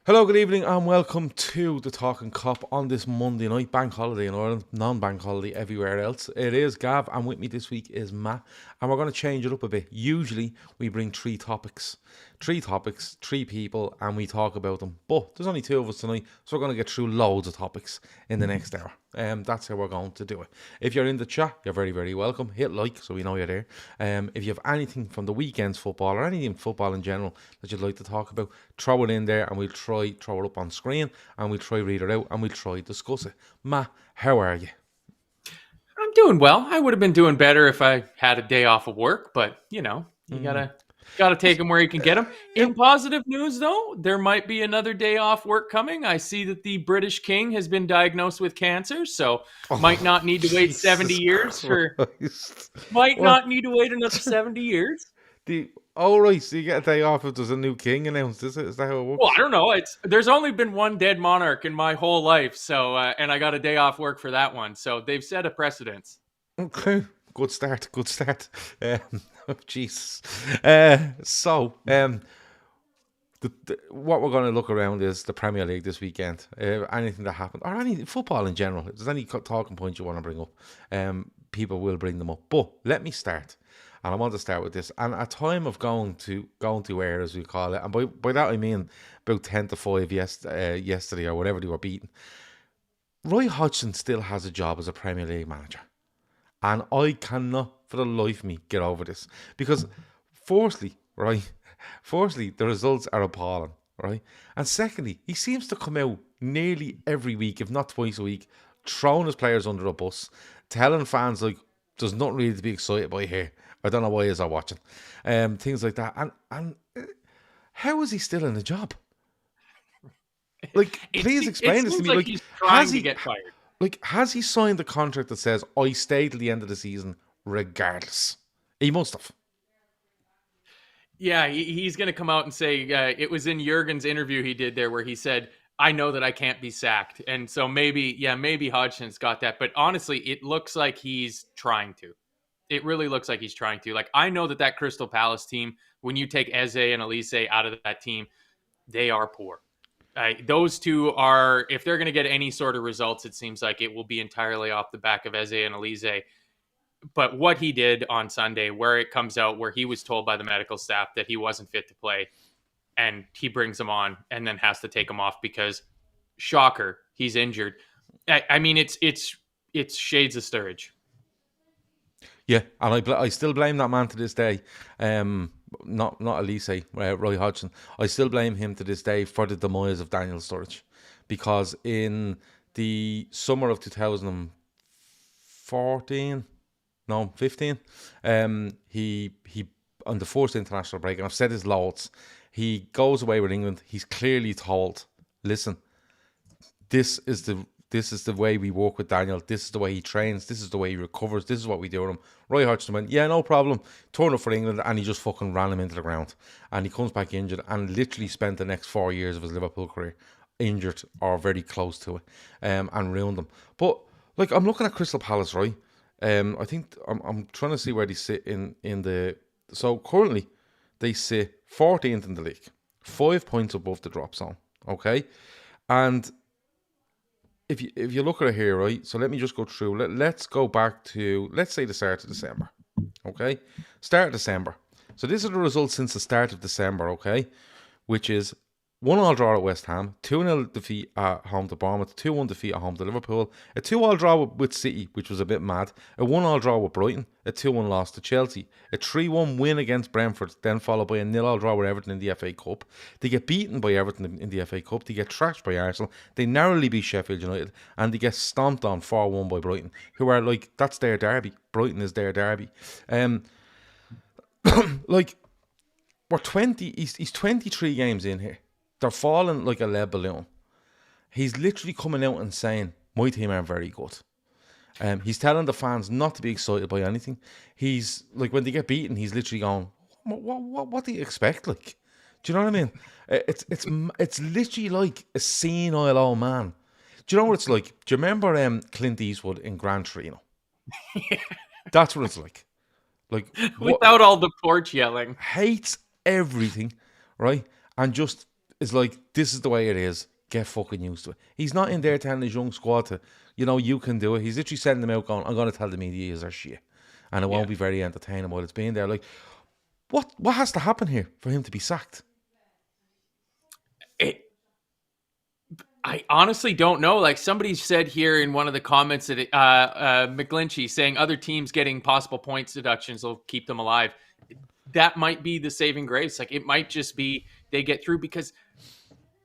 Hello, good evening, and welcome to the Talkin Kop on this Monday night, bank holiday in Ireland, non-bank holiday everywhere else. It is Gav, and with me this week is Matt, and we're going to change it up a bit. Usually, we bring three topics, three people, and we talk about them. But there's only two of us tonight, so we're going to get through loads of topics in the next hour. That's how we're going to do it. If you're in the chat, you're very, very welcome. Hit like so we know you're there. If you have anything from the weekend's football or anything football in general that you'd like to talk about, throw it in there and we'll throw it up on screen and we'll try read it out and we'll try discuss it. Matt, how are you? I'm doing well. I would have been doing better if I had a day off of work, but you gotta take them where you can get them. In positive news, though, there might be another day off work coming. I see that the British King has been diagnosed with cancer, so might not need to wait 70 years for. Might not need to wait another 70 years. Right, so you get a day off if there's a new king announced, is it? Is that how it works? Well, I don't know. There's only been one dead monarch in my whole life, so and I got a day off work for that one. So they've set a precedence. Okay, good start. Jesus. What we're going to look around is the Premier League this weekend. Anything that happened, or any football in general. If there's any talking points you want to bring up, people will bring them up. But let me start. And I want to start with this. And a time of going to air, as we call it, and by that I mean about 10-5 yesterday or whatever they were beaten. Roy Hodgson still has a job as a Premier League manager. And I cannot for the life of me get over this. Because firstly, the results are appalling, right? And secondly, he seems to come out nearly every week, if not twice a week, throwing his players under a bus, telling fans like there's nothing really to be excited by here. I don't know why he's watching. Things like that. And how is he still in the job? Like, please explain this to me. Like he's trying to get fired. Like, has he signed the contract that says, I stay till the end of the season regardless? He must have. Yeah, he's going to come out and say, it was in Jurgen's interview he did there where he said, I know that I can't be sacked. And so maybe Hodgson's got that. But honestly, it looks like he's trying to. It really looks like he's trying to. Like, I know that Crystal Palace team, when you take Eze and Elise out of that team, they are poor. Those two are, if they're going to get any sort of results, it seems like it will be entirely off the back of Eze and Elise. But what he did on Sunday, where it comes out, where he was told by the medical staff that he wasn't fit to play, and he brings him on and then has to take him off because, shocker, he's injured. I mean, it's shades of Sturridge. Yeah, and I still blame that man to this day. Not Elise, Roy Hodgson. I still blame him to this day for the demise of Daniel Sturridge, because in the summer of 2015, he on the first international break, and I've said this loads, he goes away with England. He's clearly told, listen, this is the way we work with Daniel. This is the way he trains. This is the way he recovers. This is what we do with him. Roy Hodgson went, yeah, no problem. Turn up for England, and he just fucking ran him into the ground. And he comes back injured and literally spent the next 4 years of his Liverpool career injured or very close to it, and ruined them. But like, I'm looking at Crystal Palace, right? I think I'm trying to see where they sit in the. So currently, they sit 14th in the league, 5 points above the drop zone. Okay, and if you look at it here, right, so let me just go through. Let's go back to, let's say, the start of December. Okay? Start of December. So these are the results since the start of December, okay? Which is 1-1 draw at West Ham, 2-0 defeat at home to Bournemouth, 2-1 defeat at home to Liverpool, a 2-2 draw with City, which was a bit mad, a 1-1 draw with Brighton, a 2-1 loss to Chelsea, a 3-1 win against Brentford, then followed by a 0-0 draw with Everton in the FA Cup. They get beaten by Everton in the FA Cup, they get trashed by Arsenal, they narrowly beat Sheffield United, and they get stomped on 4-1 by Brighton, who are like, that's their derby. Brighton is their derby. Like, we're 20, he's 23 games in here. They're falling like a lead balloon. He's literally coming out and saying, my team are very good. He's telling the fans not to be excited by anything. He's like, when they get beaten, he's literally going, what do you expect? Like, do you know what I mean? It's literally like a senile old man. Do you know what it's like? Do you remember Clint Eastwood in Gran Torino? Yeah. That's what it's like. Like, without all the porch yelling. Hates everything, right? And just is like, this is the way it is. Get fucking used to it. He's not in there telling his young squad to, you can do it. He's literally sending them out going, I'm going to tell the media is our shit. And it won't be very entertaining while it's being there. Like, what has to happen here for him to be sacked? I honestly don't know. Like, somebody said here in one of the comments that McGlinchey saying other teams getting possible points deductions will keep them alive. That might be the saving grace. Like, it might just be they get through, because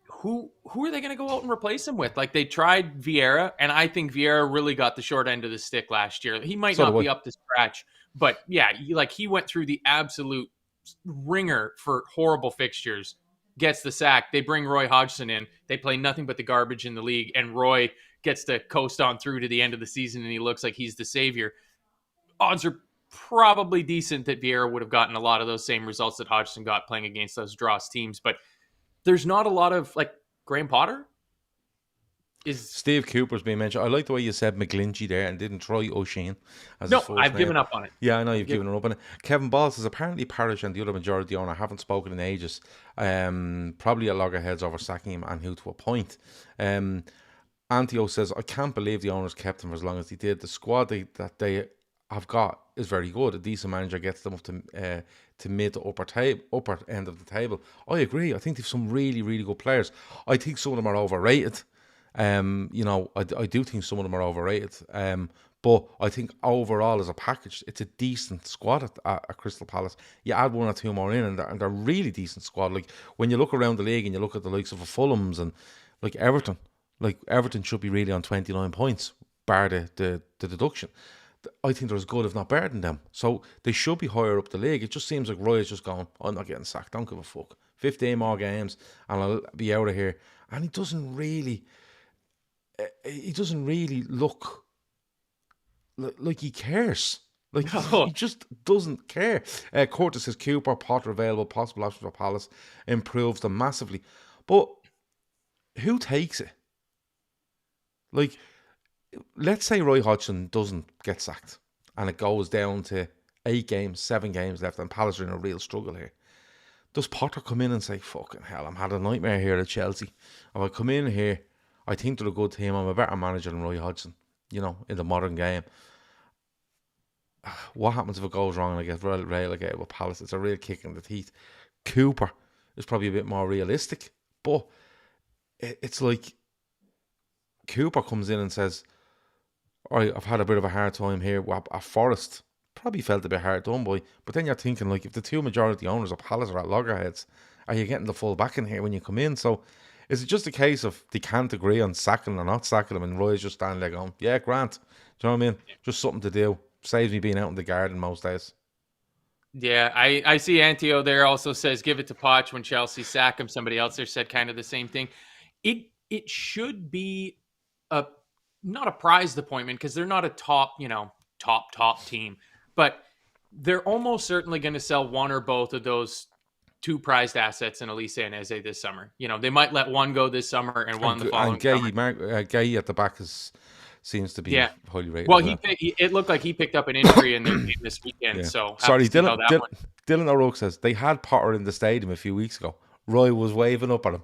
who are they going to go out and replace him with? Like, they tried Vieira, and I think Vieira really got the short end of the stick last year. He might not be up to scratch, but yeah, he went through the absolute ringer for horrible fixtures, gets the sack. They bring Roy Hodgson in. They play nothing but the garbage in the league, and Roy gets to coast on through to the end of the season, and he looks like he's the savior. Odds are probably decent that Vieira would have gotten a lot of those same results that Hodgson got playing against those dross teams, but there's not a lot of, like, Graham Potter is... Steve Cooper's being mentioned. I like the way you said McGlinchey there and didn't try O'Shane as his first I've name. given up on it. Yeah, I know you've given up on it. Kevin Ball says apparently Parrish and the other majority owner haven't spoken in ages. Probably at loggerheads over sacking him and who to appoint. Antio says, I can't believe the owners kept him for as long as they did. The squad that they have got is very good. A decent manager gets them up to mid to upper end of the table. I agree. I think they've some really, really good players. I think some of them are overrated. I do think some of them are overrated. But I think overall as a package, it's a decent squad at Crystal Palace. You add one or two more in, and they're a really decent squad. Like, when you look around the league and you look at the likes of the Fulhams and like Everton should be really on 29 points, bar the deduction. I think they're as good, if not better than them. So they should be higher up the league. It just seems like Roy is just going, I'm not getting sacked. Don't give a fuck. 15 more games and I'll be out of here. And he doesn't really look like he cares. Like, he just doesn't care. Curtis says Cooper, Potter available, possible options for Palace, improves them massively. But who takes it? Like, let's say Roy Hodgson doesn't get sacked and it goes down to 7 games left and Palace are in a real struggle here. Does Potter come in and say, fucking hell, I'm had a nightmare here at Chelsea. If I come in here, I think they're a good team. I'm a better manager than Roy Hodgson, in the modern game. What happens if it goes wrong and I get relegated with Palace? It's a real kick in the teeth. Cooper is probably a bit more realistic, but it's like Cooper comes in and says, all right, I've had a bit of a hard time here at Forest. Probably felt a bit hard done by. But then you're thinking, like, if the two majority owners of Palace are at loggerheads, are you getting the full back in here when you come in? So is it just a case of they can't agree on sacking or not sacking him, and Roy's just standing there going, yeah, Grant. Do you know what I mean? Just something to do. Saves me being out in the garden most days. Yeah, I see Antio there also says, give it to Poch when Chelsea sack him. Somebody else there said kind of the same thing. It should be not a prized appointment because they're not a top team, but they're almost certainly going to sell one or both of those two prized assets in Elise and Eze this summer. They might let one go this summer and one the following summer. Gay at the back seems to be highly rated. Well, it looked like he picked up an injury in their game this weekend. Yeah. So sorry, Dylan O'Rourke says they had Potter in the stadium a few weeks ago. Roy was waving up at him.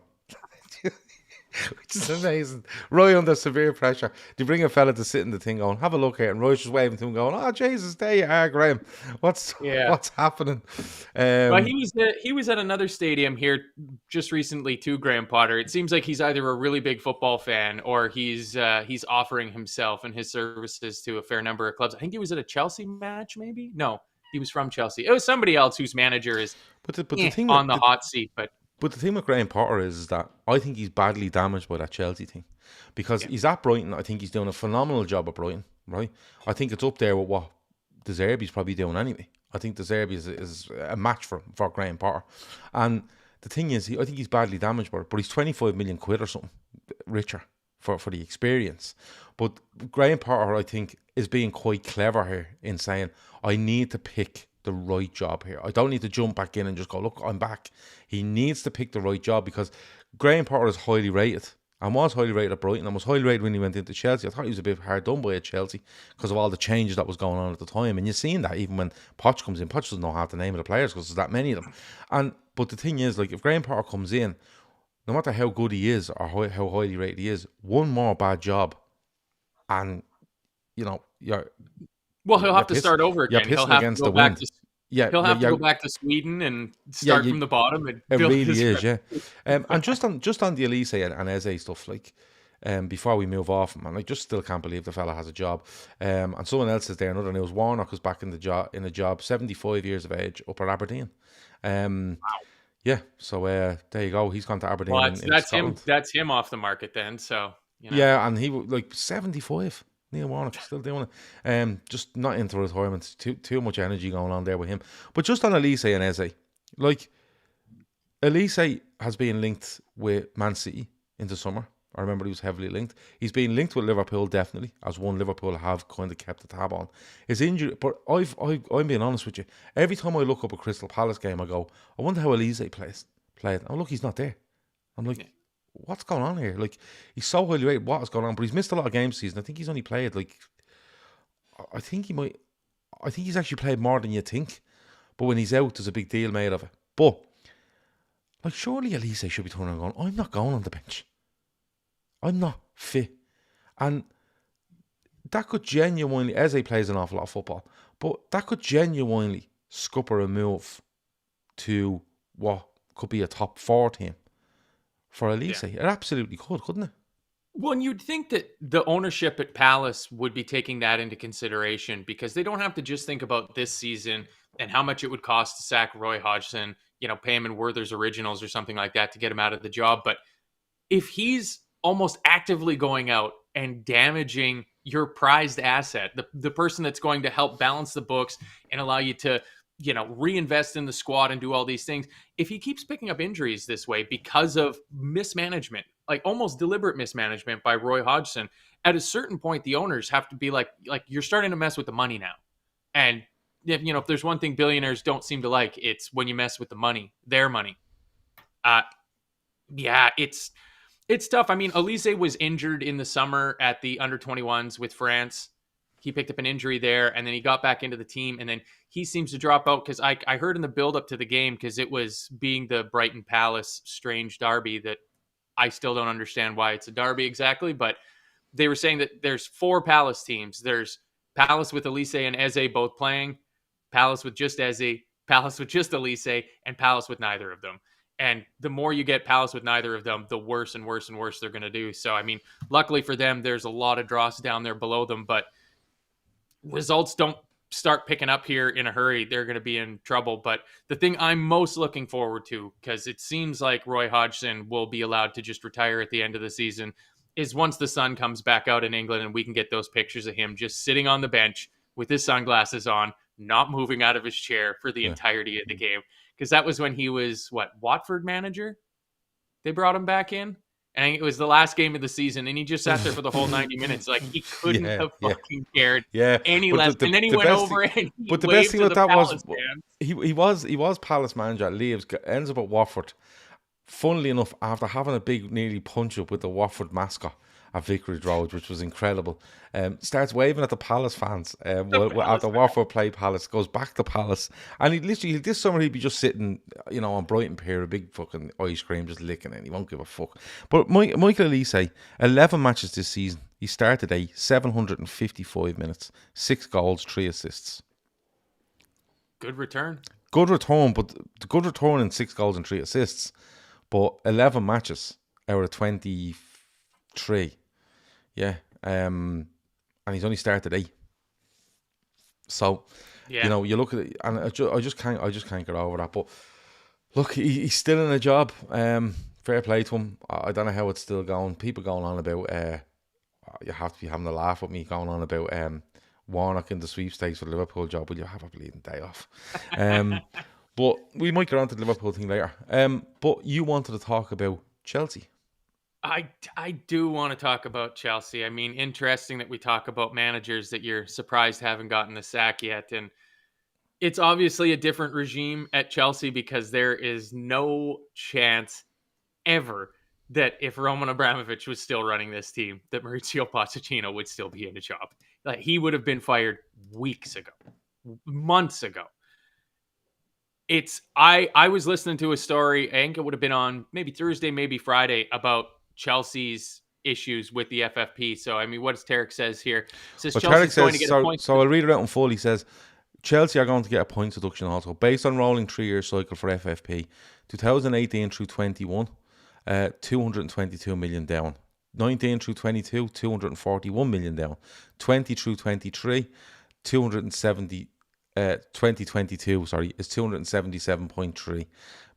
Which is amazing. Roy under severe pressure. They bring a fella to sit in the thing going, have a look here, and Roy's just waving to him going, oh Jesus, there you are, Graham. What's happening? Well, he was at another stadium here just recently too, Graham Potter. It seems like he's either a really big football fan or he's offering himself and his services to a fair number of clubs. I think he was at a Chelsea match, maybe? No, he was from Chelsea. It was somebody else whose manager is the thing on the hot seat, But the thing with Graham Potter is that I think he's badly damaged by that Chelsea thing. Because he's at Brighton. I think he's doing a phenomenal job at Brighton, right? I think it's up there with what De Zerbi's probably doing anyway. I think De Zerbi is a match for Graham Potter. And the thing is, I think he's badly damaged by it, but he's 25 million quid or something richer for the experience. But Graham Potter, I think, is being quite clever here in saying, I need to pick the right job here. I don't need to jump back in and just go, look, I'm back. He needs to pick the right job because Graham Potter is highly rated and was highly rated at Brighton and was highly rated when he went into Chelsea. I thought he was a bit hard done by at Chelsea because of all the changes that was going on at the time. And you've seen that even when Poch comes in. Poch doesn't know half the name of the players because there's that many of them. But the thing is, like, if Graham Potter comes in, no matter how good he is or how highly rated he is, one more bad job, and you know Well, he'll you're have to piss, start over you're again. He'll pissing have to against go the back wind. to Yeah, he'll yeah, have to yeah, go back to Sweden and yeah. start from the bottom and It build really his. is, yeah. And just on the Elise and Eze stuff, like, before we move off, man, I just still can't believe the fella has a job. And someone else is there. Another news: Warnock is back in the job, 75 years of age, up at Aberdeen. Um, yeah. So there you go. He's gone to Well, Aberdeen in that's him. Scotland. That's him off the market then. So Yeah, and he like 75. Neil Warnock still doing it. Just not into retirement. Too much energy going on there with him. But just on Elise and Eze, like. Elise has been linked with Man City in the summer. I remember he was heavily linked. He's been linked with Liverpool, definitely, as one Liverpool have kind of kept a tab on. His injury, but I'm being honest with you. Every time I look up a Crystal Palace game, I go, I wonder how Elise played. Oh, look, he's not there. I'm like, what's going on here? Like, he's so highly rated. What is going on? But he's missed a lot of games this season. I think he's only played I think he might. I think he's actually played more than you think. But when he's out, there's a big deal made of it. But like, surely Elise should be turning around going, I'm not going on the bench. I'm not fit. And that could genuinely, Eze plays an awful lot of football, but that could genuinely scupper a move to what could be a top 4 team for Elise. yeah. It absolutely could, couldn't it? Well, and you'd think that the ownership at Palace would be taking that into consideration because they don't have to just think about this season and how much it would cost to sack Roy Hodgson, pay him in Werther's Originals or something like that to get him out of the job. But if he's almost actively going out and damaging your prized asset, the person that's going to help balance the books and allow you to, reinvest in the squad and do all these things. If he keeps picking up injuries this way because of mismanagement, like almost deliberate mismanagement by Roy Hodgson, at a certain point, the owners have to be like you're starting to mess with the money now. And if there's one thing billionaires don't seem to like, it's when you mess with the money, their money. Uh, yeah, it's tough. I mean, Elise was injured in the summer at the under-21s with France. He picked up an injury there, and then he got back into the team, and then he seems to drop out because I heard in the build-up to the game, because it was being the Brighton Palace strange derby that I still don't understand why it's a derby exactly, but they were saying that there's 4 Palace teams. There's Palace with Elise and Eze both playing, Palace with just Eze, Palace with just Elise, and Palace with neither of them. And the more you get Palace with neither of them, the worse and worse and worse they're going to do. So, I mean, luckily for them, there's a lot of dross down there below them, but results don't start picking up here in a hurry, they're going to be in trouble. But the thing I'm most looking forward to, because it seems like Roy Hodgson will be allowed to just retire at the end of the season, is once the sun comes back out in England and we can get those pictures of him just sitting on the bench with his sunglasses on, not moving out of his chair for the Yeah. entirety of the game. Because that was when he was, Watford manager? They brought him back in. And it was the last game of the season, and he just sat there for the whole 90 minutes. Like, he couldn't have fucking cared Yeah. any But less. And then he went over and he but the waved best thing to with the that was Palace fans. he was Palace manager, leaves, ends up at Watford. Funnily enough, after having a big nearly punch up with the Watford mascot at Vicarage Road, which was incredible, starts waving at the Palace fans after Watford play Palace, goes back to Palace, and he literally this summer he'd be just sitting, on Brighton Pier, a big fucking ice cream, just licking it. He won't give a fuck. But Michael Elise, 11 matches this season. He started 755 minutes, 6 goals, 3 assists. Good return. Good return, but good return in 6 goals and 3 assists. But 11 matches out of 23. Yeah. And he's only started 8. So, Yeah. you look at it, and I just can't get over that. But look, he's still in a job. Fair play to him. I don't know how it's still going. People going on about, you have to be having a laugh with me going on about Warnock in the sweepstakes for the Liverpool job. Will you have a bleeding day off? But we might get on to the Liverpool thing later. But you wanted to talk about Chelsea. I do want to talk about Chelsea. I mean, interesting that we talk about managers that you're surprised haven't gotten the sack yet. And it's obviously a different regime at Chelsea because there is no chance ever that if Roman Abramovich was still running this team, that Mauricio Pochettino would still be in a job. Like, he would have been fired weeks ago, months ago. I was listening to a story, I think it would have been on maybe Thursday, maybe Friday, about Chelsea's issues with the FFP. So I mean, what does Tarek says here? It says But Tarek Chelsea's going to says, get a point. so I'll read it out in full. He says, Chelsea are going to get a points deduction also. Based on rolling 3-year cycle for FFP, 2018 through 21, 222 million down. 19 through 22, 241 million down. 20 through 23, 270, 2022, sorry, is 277.3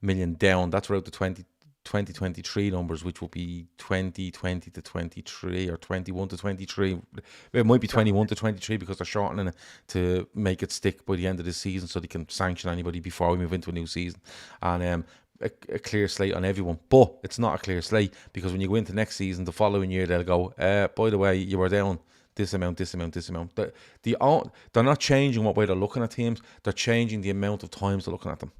million down. That's about the 2023 numbers, which will be 2020 to 23 or 21 to 23. It might be 21 to 23 because they're shortening it to make it stick by the end of the season so they can sanction anybody before we move into a new season. And a clear slate on everyone. But it's not a clear slate because when you go into next season, the following year, they'll go, by the way, you were down this amount, this amount, this amount. They're not changing what way they're looking at teams. They're changing the amount of times they're looking at them,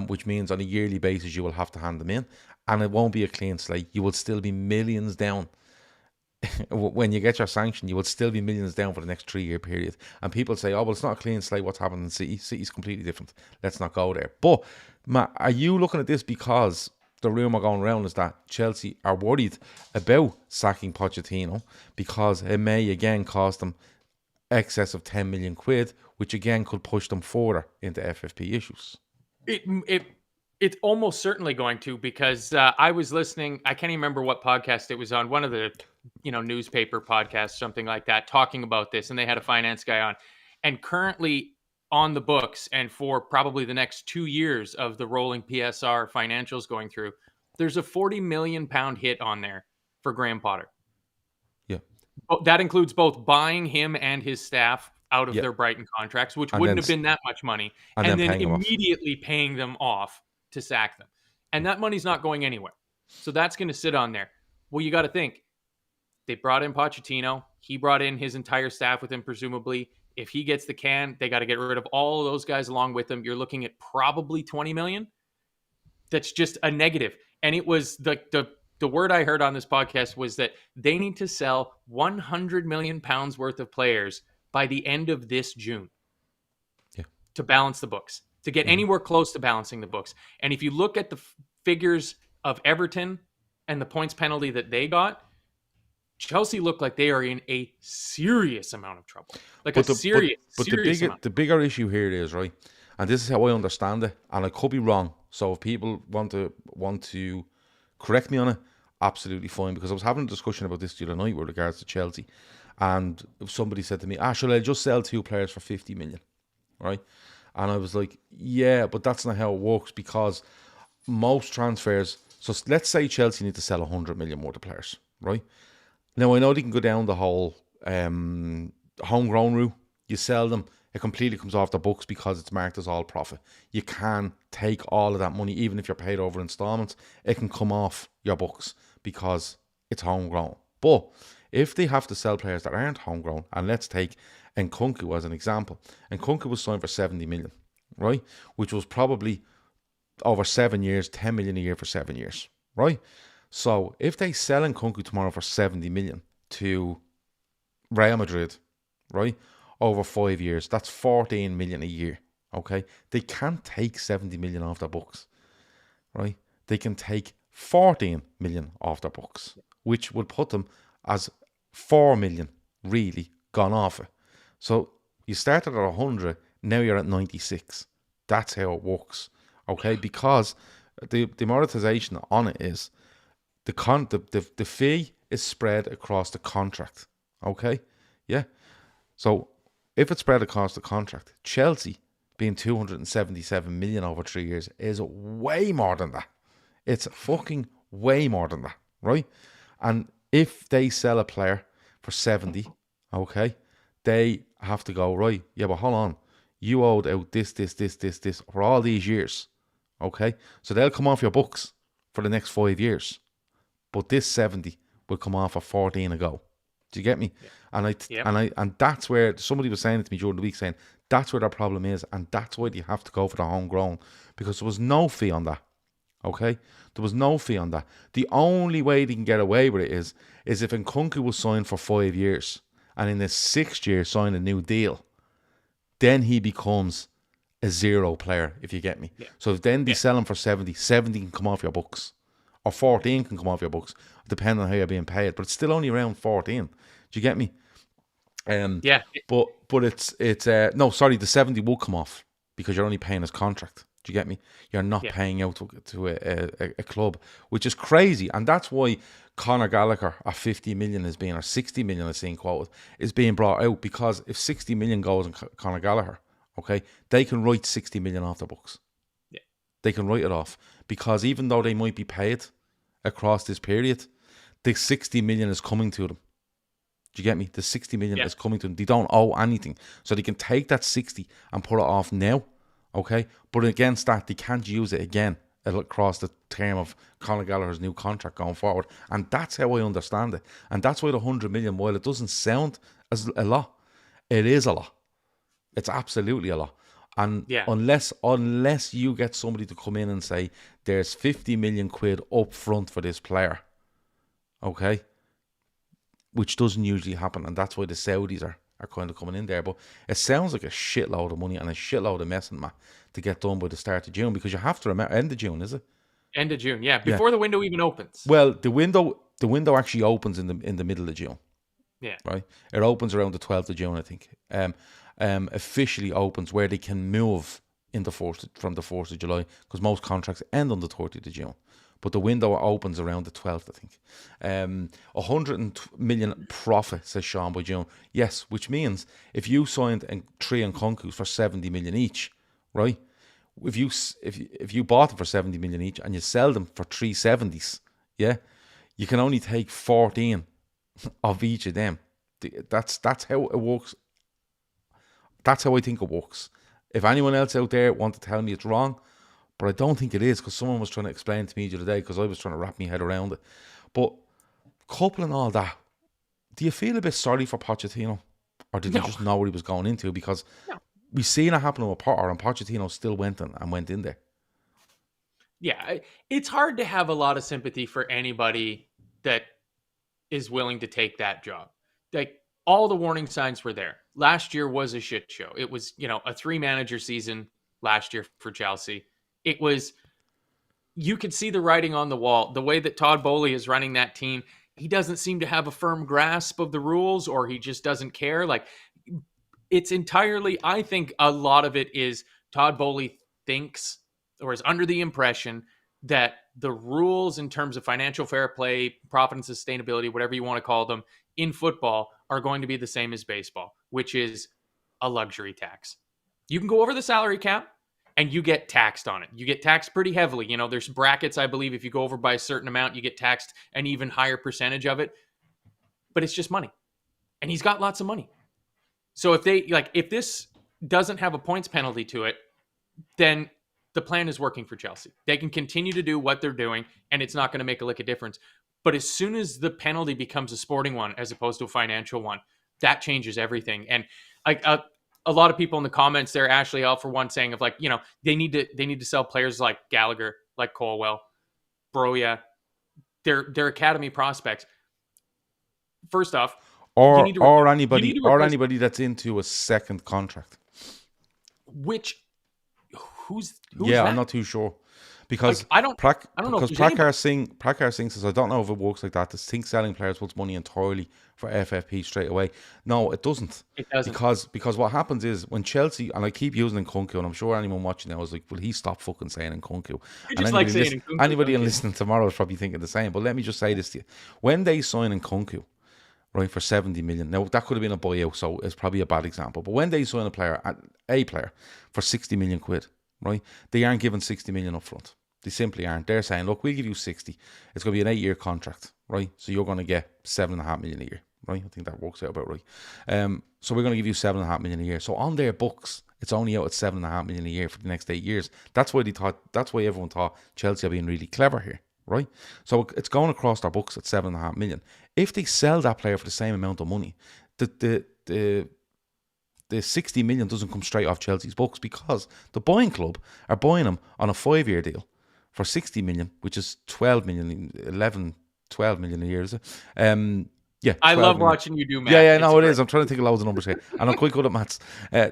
which means on a yearly basis, you will have to hand them in. And it won't be a clean slate. You will still be millions down. When you get your sanction, you will still be millions down for the next 3-year period. And people say, oh, well, it's not a clean slate. What's happened in City? City's completely different. Let's not go there. But, Matt, are you looking at this because the rumour going around is that Chelsea are worried about sacking Pochettino because it may again cost them excess of 10 million quid, which again could push them further into FFP issues? It's almost certainly going to, because I was listening. I can't even remember what podcast it was on. One of the, newspaper podcasts, something like that, talking about this, and they had a finance guy on. And currently on the books, and for probably the next 2 years of the rolling PSR financials going through, there's a £40 million hit on there for Graham Potter. Yeah, that includes both buying him and his staff out of Yeah. their Brighton contracts, which And wouldn't then have been that much money, and and then then paying them off. immediately paying them off to sack them. And that money's not going anywhere. So that's going to sit on there. Well, you got to think. They brought in Pochettino. He brought in his entire staff with him, presumably. If he gets the can, they got to get rid of all of those guys along with him. You're looking at probably 20 million. That's just a negative. And it was the word I heard on this podcast was that they need to sell 100 million pounds worth of players by the end of this June. Yeah. To balance the books, to get anywhere close to balancing the books. And if you look at the figures of Everton and the points penalty that they got, Chelsea look like they are in a serious amount of trouble. But the bigger issue here is, right, and this is how I understand it, and I could be wrong. So if people want to correct me on it, absolutely fine. Because I was having a discussion about this the other night with regards to Chelsea, and somebody said to me, should I just sell 2 players for 50 million? Right? And I was like, yeah, but that's not how it works, because most transfers, so let's say Chelsea need to sell 100 million worth of players, right? Now, I know they can go down the whole homegrown route. You sell them, it completely comes off the books because it's marked as all profit. You can take all of that money, even if you're paid over installments, it can come off your books because it's homegrown. But if they have to sell players that aren't homegrown, and let's take Nkunku as an example. Nkunku was signed for 70 million, right? Which was probably over 7 years, 10 million a year for 7 years, right? So if they sell Nkunku tomorrow for 70 million to Real Madrid, right, over 5 years, that's 14 million a year, okay? They can't take 70 million off their books, right? They can take 14 million off their books, which would put them as 4 million really gone off it. So you started at 100, now you're at 96. That's how it works, okay? Because the amortization on it is the fee is spread across the contract, okay? Yeah. So if it's spread across the contract, Chelsea being 277 million over 3 years is way more than that. It's fucking way more than that, right? And if they sell a player for 70, okay, they have to go, right, yeah, but hold on. You owed out this for all these years, okay? So they'll come off your books for the next 5 years. But this 70 will come off at 14 ago. Do you get me? Yeah. And that's where somebody was saying it to me during the week, saying that's where their problem is, and that's why you have to go for the homegrown, because there was no fee on that. Okay, there was no fee on that. The only way they can get away with it is if Nkunku was signed for 5 years, and in the 6th year sign a new deal, then he becomes a zero player, if you get me. Yeah. So if then they Yeah. sell him for 70 can come off your books. Or 14 can come off your books, depending on how you're being paid. But it's still only around 14. Do you get me? Yeah. But it's no, sorry, the 70 will come off because you're only paying his contract. Do you get me? You're not Yeah. paying out to a club, which is crazy. And that's why Conor Gallagher at 50 million is being, or 60 million is being quoted, is being brought out, because if 60 million goes in Conor Gallagher, okay, they can write 60 million off their books. Yeah. They can write it off, because even though they might be paid across this period, the 60 million is coming to them. Do you get me? The 60 million is coming to them. They don't owe anything. So they can take that 60 and put it off now, okay? But against that, they can't use it again across the term of Conor Gallagher's new contract going forward. And that's how I understand it. And that's why the 100 million, while it doesn't sound as a lot, it is a lot. It's absolutely a lot. And unless you get somebody to come in and say, there's 50 million quid up front for this player, okay, which doesn't usually happen, and that's why the Saudis are kind of coming in there. But it sounds like a shitload of money and a shitload of messing, Matt, to get done by the start of June, because you have to remember, end of June, is it? End of June, yeah, before the window even opens. Well, the window actually opens in the middle of June. Yeah. Right? It opens around the 12th of June, I think. Officially opens where they can move from the 4th of July, because most contracts end on the 30th of June. But the window opens around the 12th, I think. 100 million profit, says Sean, by June. Yes, which means if you signed three Nkunkus for 70 million each, right? If you bought them for 70 million each and you sell them for 370s, yeah, you can only take 14 of each of them. That's how it works. That's how I think it works. If anyone else out there want to tell me it's wrong, but I don't think it is, because someone was trying to explain it to me the other day, because I was trying to wrap my head around it. But coupling all that, do you feel a bit sorry for Pochettino? Or did he just know what he was going into? Because we've seen it happen with Potter, and Pochettino still went in there. Yeah, it's hard to have a lot of sympathy for anybody that is willing to take that job. Like, all the warning signs were there. Last year was a shit show. It was, a 3-manager season last year for Chelsea. It was, you could see the writing on the wall. The way that Todd Boehly is running that team, he doesn't seem to have a firm grasp of the rules, or he just doesn't care. Like, it's entirely, I think a lot of it is Todd Boehly thinks, or is under the impression, that the rules in terms of financial fair play, profit and sustainability, whatever you want to call them, in football are going to be the same as baseball, which is a luxury tax. You can go over the salary cap and you get taxed on it. You get taxed pretty heavily. There's brackets, I believe. If you go over by a certain amount, you get taxed an even higher percentage of it. But it's just money. And he's got lots of money. So if this doesn't have a points penalty to it, then the plan is working for Chelsea. They can continue to do what they're doing, and it's not going to make a lick of difference. But as soon as the penalty becomes a sporting one as opposed to a financial one, that changes everything. And a lot of people in the comments there, Ashley L for one, saying they need to sell players like Gallagher, like Colwell, Broya, they're academy prospects. First off, or anybody that's into a second contract. Who's yeah, that? I'm not too sure, because I don't know. Because Prakar Singh says, I don't know if it works like that. This think selling players puts money entirely for FFP straight away. No, it doesn't. It doesn't. Because what happens is when Chelsea, and I keep using Nkunku, and I'm sure anyone watching now is like, will he stop fucking saying Nkunku? Anybody listening tomorrow is probably thinking the same. But let me just say this to you: when they sign Nkunku, right, for 70 million. Now, that could have been a buyout, so it's probably a bad example. But when they sign a player for 60 million quid, right, they aren't giving 60 million up front. They simply aren't. They're saying, look, we'll give you 60. It's going to be an 8-year contract, right? So you're going to get 7.5 million a year, right? I think that works out about right. So we're going to give you 7.5 million a year. So on their books, it's only out at 7.5 million a year for the next 8 years. That's why everyone thought Chelsea are being really clever here, right? So it's going across their books at 7.5 million. If they sell that player for the same amount of money, the 60 million doesn't come straight off Chelsea's books, because the buying club are buying him on a 5-year deal for 60 million, which is 12 million a year, is it? Yeah, I 12 love million. watching you do Yeah, math. yeah, It's no, it great. is. I'm trying to think of loads of numbers here. And I'm quite good at maths.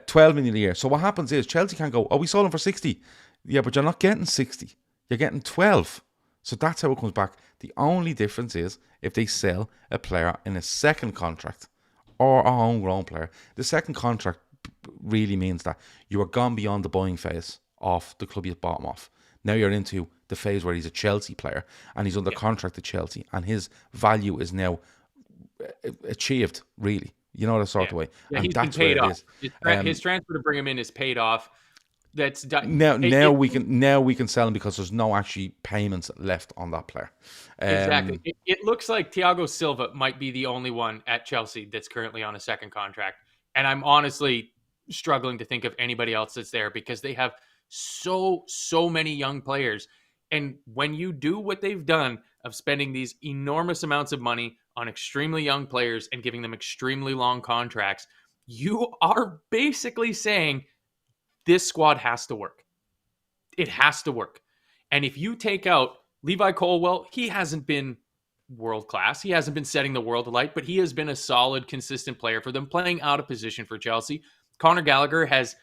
12 million a year. So what happens is Chelsea can't go, oh, we sold him for 60. Yeah, but you're not getting 60. You're getting 12. So that's how it comes back. The only difference is if they sell a player in a second contract or a homegrown player. The second contract really means that you are gone beyond the buying phase of the club you bought him off. Now you're into the phase where he's a Chelsea player and he's under Yeah, contract to Chelsea and his value is now achieved, really. You know, the sort yeah, of way. yeah. And He's been that's where paid it off. is. His transfer to bring him in is paid off. That's done. Now we can sell him because there's no actually payments left on that player. Exactly. Um, It looks like Thiago Silva might be the only one at Chelsea that's currently on a second contract. And I'm honestly struggling to think of anybody else that's there because they have so many young players. And when you do what they've done of spending these enormous amounts of money on extremely young players and giving them extremely long contracts, you are basically saying this squad has to work. It has to work. And if you take out Levi Colwell, he hasn't been world class. He hasn't been setting the world alight, but he has been a solid, consistent player for them, playing out of position for Chelsea. Conor Gallagher has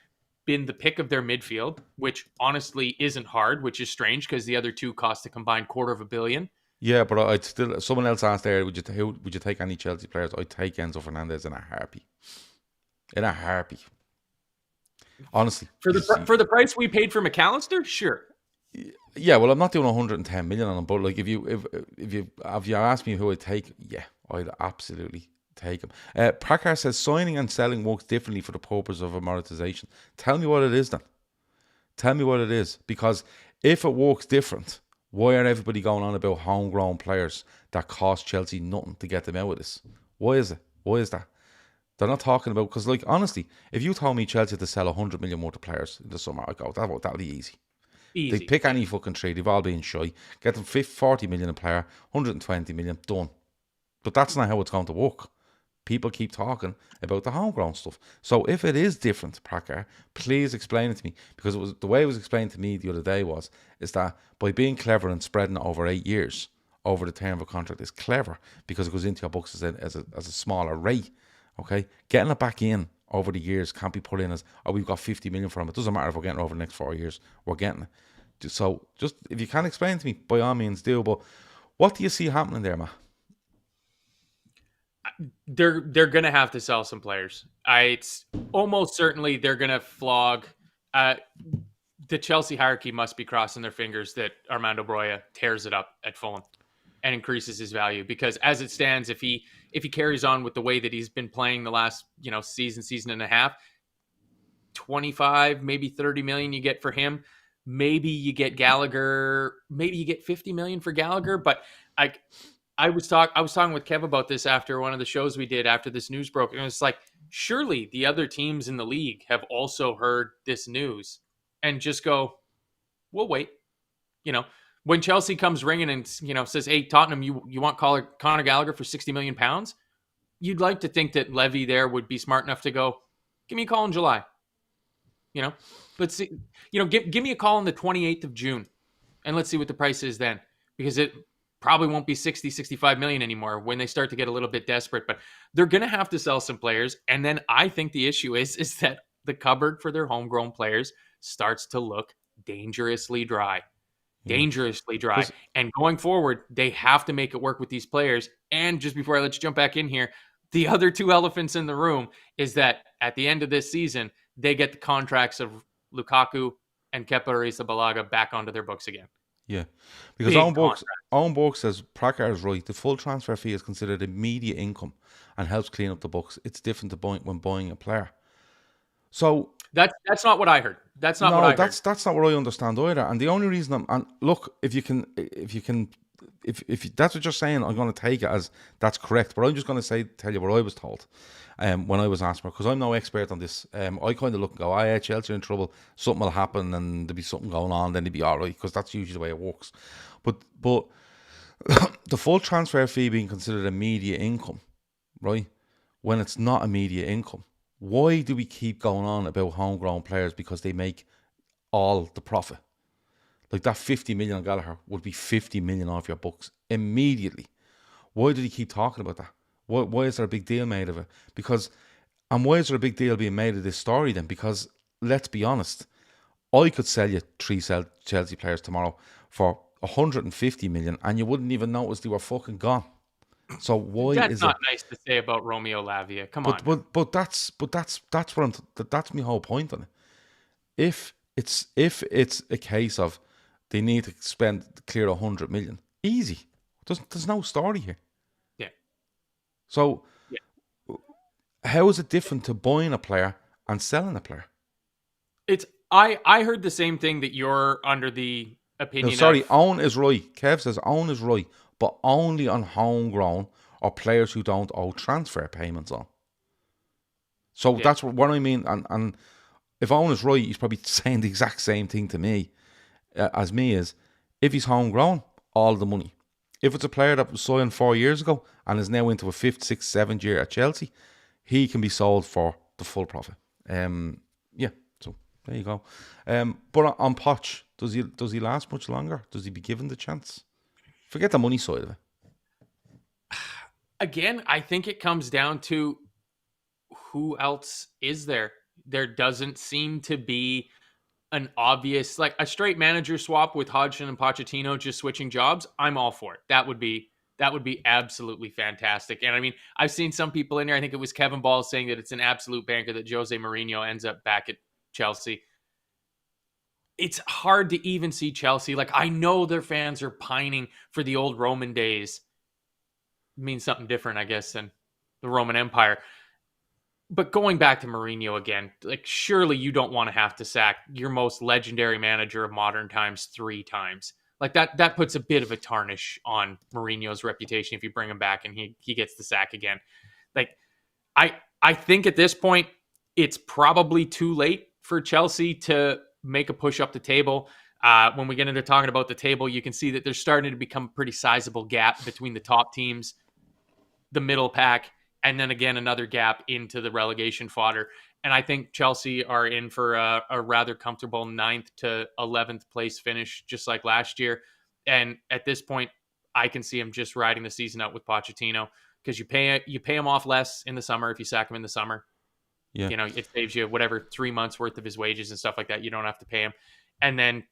been the pick of their midfield, which honestly isn't hard, which is strange because the other two cost a combined $250 million. yeah, but I'd still. Someone else asked there, would you take any Chelsea players? I'd take Enzo Fernandez in a heartbeat. In a heartbeat. Honestly, For the price we paid for McAllister, sure. yeah. Well, I'm not doing 110 million on him, but like if you ask me who I'd take, yeah, I'd absolutely take him. Prakar says signing and selling works differently for the purpose of amortization. Tell me what it is then. Tell me what it is. Because if it works different, why are everybody going on about homegrown players that cost Chelsea nothing to get them out of this? Why is it? Why is that? They're not talking about, because like honestly, if you told me Chelsea had to sell 100 million worth of players in the summer, I'd go, that'll be easy. They Easy. pick any fucking trade, they've all been shy. Get them 40 million a player, 120 million, done. But that's not how it's going to work. People keep talking about the homegrown stuff. So if it is different, Prakar, please explain it to me. Because it was the way it was explained to me the other day is that by being clever and spreading it over 8 years, over the term of a contract is clever because it goes into your books as a smaller rate. Okay, getting it back in over the years can't be put in as, oh, we've got 50 million from it. It doesn't matter if we're getting it over the next 4 years, we're getting it. So just if you can explain to me, by all means do. But what do you see happening there, Matt? They're gonna have to sell some players. It's almost certainly they're gonna flog. Uh, the Chelsea hierarchy must be crossing their fingers that Armando Broja tears it up at Fulham and increases his value, because as it stands, if he carries on with the way that he's been playing the last season and a half, 25 maybe 30 million you get for him. Maybe you get Gallagher, maybe you get 50 million for Gallagher, but I was talking with Kev about this after one of the shows we did after this news broke, and it's like, surely the other teams in the league have also heard this news and just go, we'll wait. When Chelsea comes ringing and says, "Hey, Tottenham, you want Conor Gallagher for 60 million pounds?" You'd like to think that Levy there would be smart enough to go, "Give me a call in July." Let's see. Give me a call on the 28th of June, and let's see what the price is then, because it probably won't be 60, 65 million anymore when they start to get a little bit desperate. But they're going to have to sell some players, and then I think the issue is that the cupboard for their homegrown players starts to look dangerously dry. Yeah. Dangerously dry. 'Cause And going forward, they have to make it work with these players. And just before I let you jump back in here, the other two elephants in the room is that at the end of this season, they get the contracts of Lukaku and Kepa Arrizabalaga back onto their books again. Yeah, because Big contract. Owen Borg says Prakar is right. The full transfer fee is considered immediate income and helps clean up the books. It's different to when buying a player. So That's not what I heard. That's not what I heard. that's not what I understand either. And the only reason and look, if that's what you're saying, I'm going to take it as that's correct. But I'm just going to tell you what I was told. When I was asked, because I'm no expert on this, I kind of look and go, yeah, Chelsea are in trouble, something will happen and there'll be something going on, then they'll be all right, because that's usually the way it works. But the full transfer fee being considered immediate income, right, when it's not immediate income, why do we keep going on about homegrown players? Because they make all the profit. Like that 50 million on Gallagher would be 50 million off your books immediately. Why do they keep talking about that? Why is there a big deal made of it? And why is there a big deal being made of this story then? Because let's be honest, I could sell you 3 Chelsea players tomorrow for 150 million, and you wouldn't even notice they were fucking gone. So why That's is not it? nice to say about Romeo Lavia. Come on. That's what that's my whole point on it. If it's a case of they need to clear 100 million, easy. There's no story here. Yeah. So Yeah. how is it different to buying a player and selling a player? I heard the same thing that you're under the No, opinion sorry, of. own is right. Kev says own is right, but only on homegrown or players who don't owe transfer payments on. So Yeah. that's what I mean. And if own is right, he's probably saying the exact same thing to me as me is. If he's homegrown, all the money. If it's a player that was signed 4 years ago and is now into a 5th, 6th, 7th year at Chelsea, he can be sold for the full profit. Yeah, so there you go. But on Poch, does he last much longer? Does he be given the chance? Forget the money side of it. Again, I think it comes down to who else is there. There doesn't seem to be an obvious, like a straight manager swap with Hodgson and Pochettino just switching jobs. I'm all for it. That would be absolutely fantastic. And I mean, I've seen some people in there. I think it was Kevin Ball saying that it's an absolute banker that Jose Mourinho ends up back at Chelsea. It's hard to even see Chelsea. Like, I know their fans are pining for the old Roman days. It means something different, I guess, than the Roman Empire. But going back to Mourinho again, like, surely you don't want to have to sack your most legendary manager of modern times 3 times. Like, that puts a bit of a tarnish on Mourinho's reputation if you bring him back and he gets the sack again. Like, I think at this point it's probably too late for Chelsea to make a push up the table. When we get into talking about the table, you can see that there's starting to become a pretty sizable gap between the top teams, the middle pack, and then again another gap into the relegation fodder. And I think Chelsea are in for a rather comfortable 9th to 11th place finish, just like last year. And at this point, I can see him just riding the season out with Pochettino, because you pay him off less in the summer if you sack him in the summer. Yeah. You know, it saves you whatever 3 months worth of his wages and stuff like that. You don't have to pay him. And then,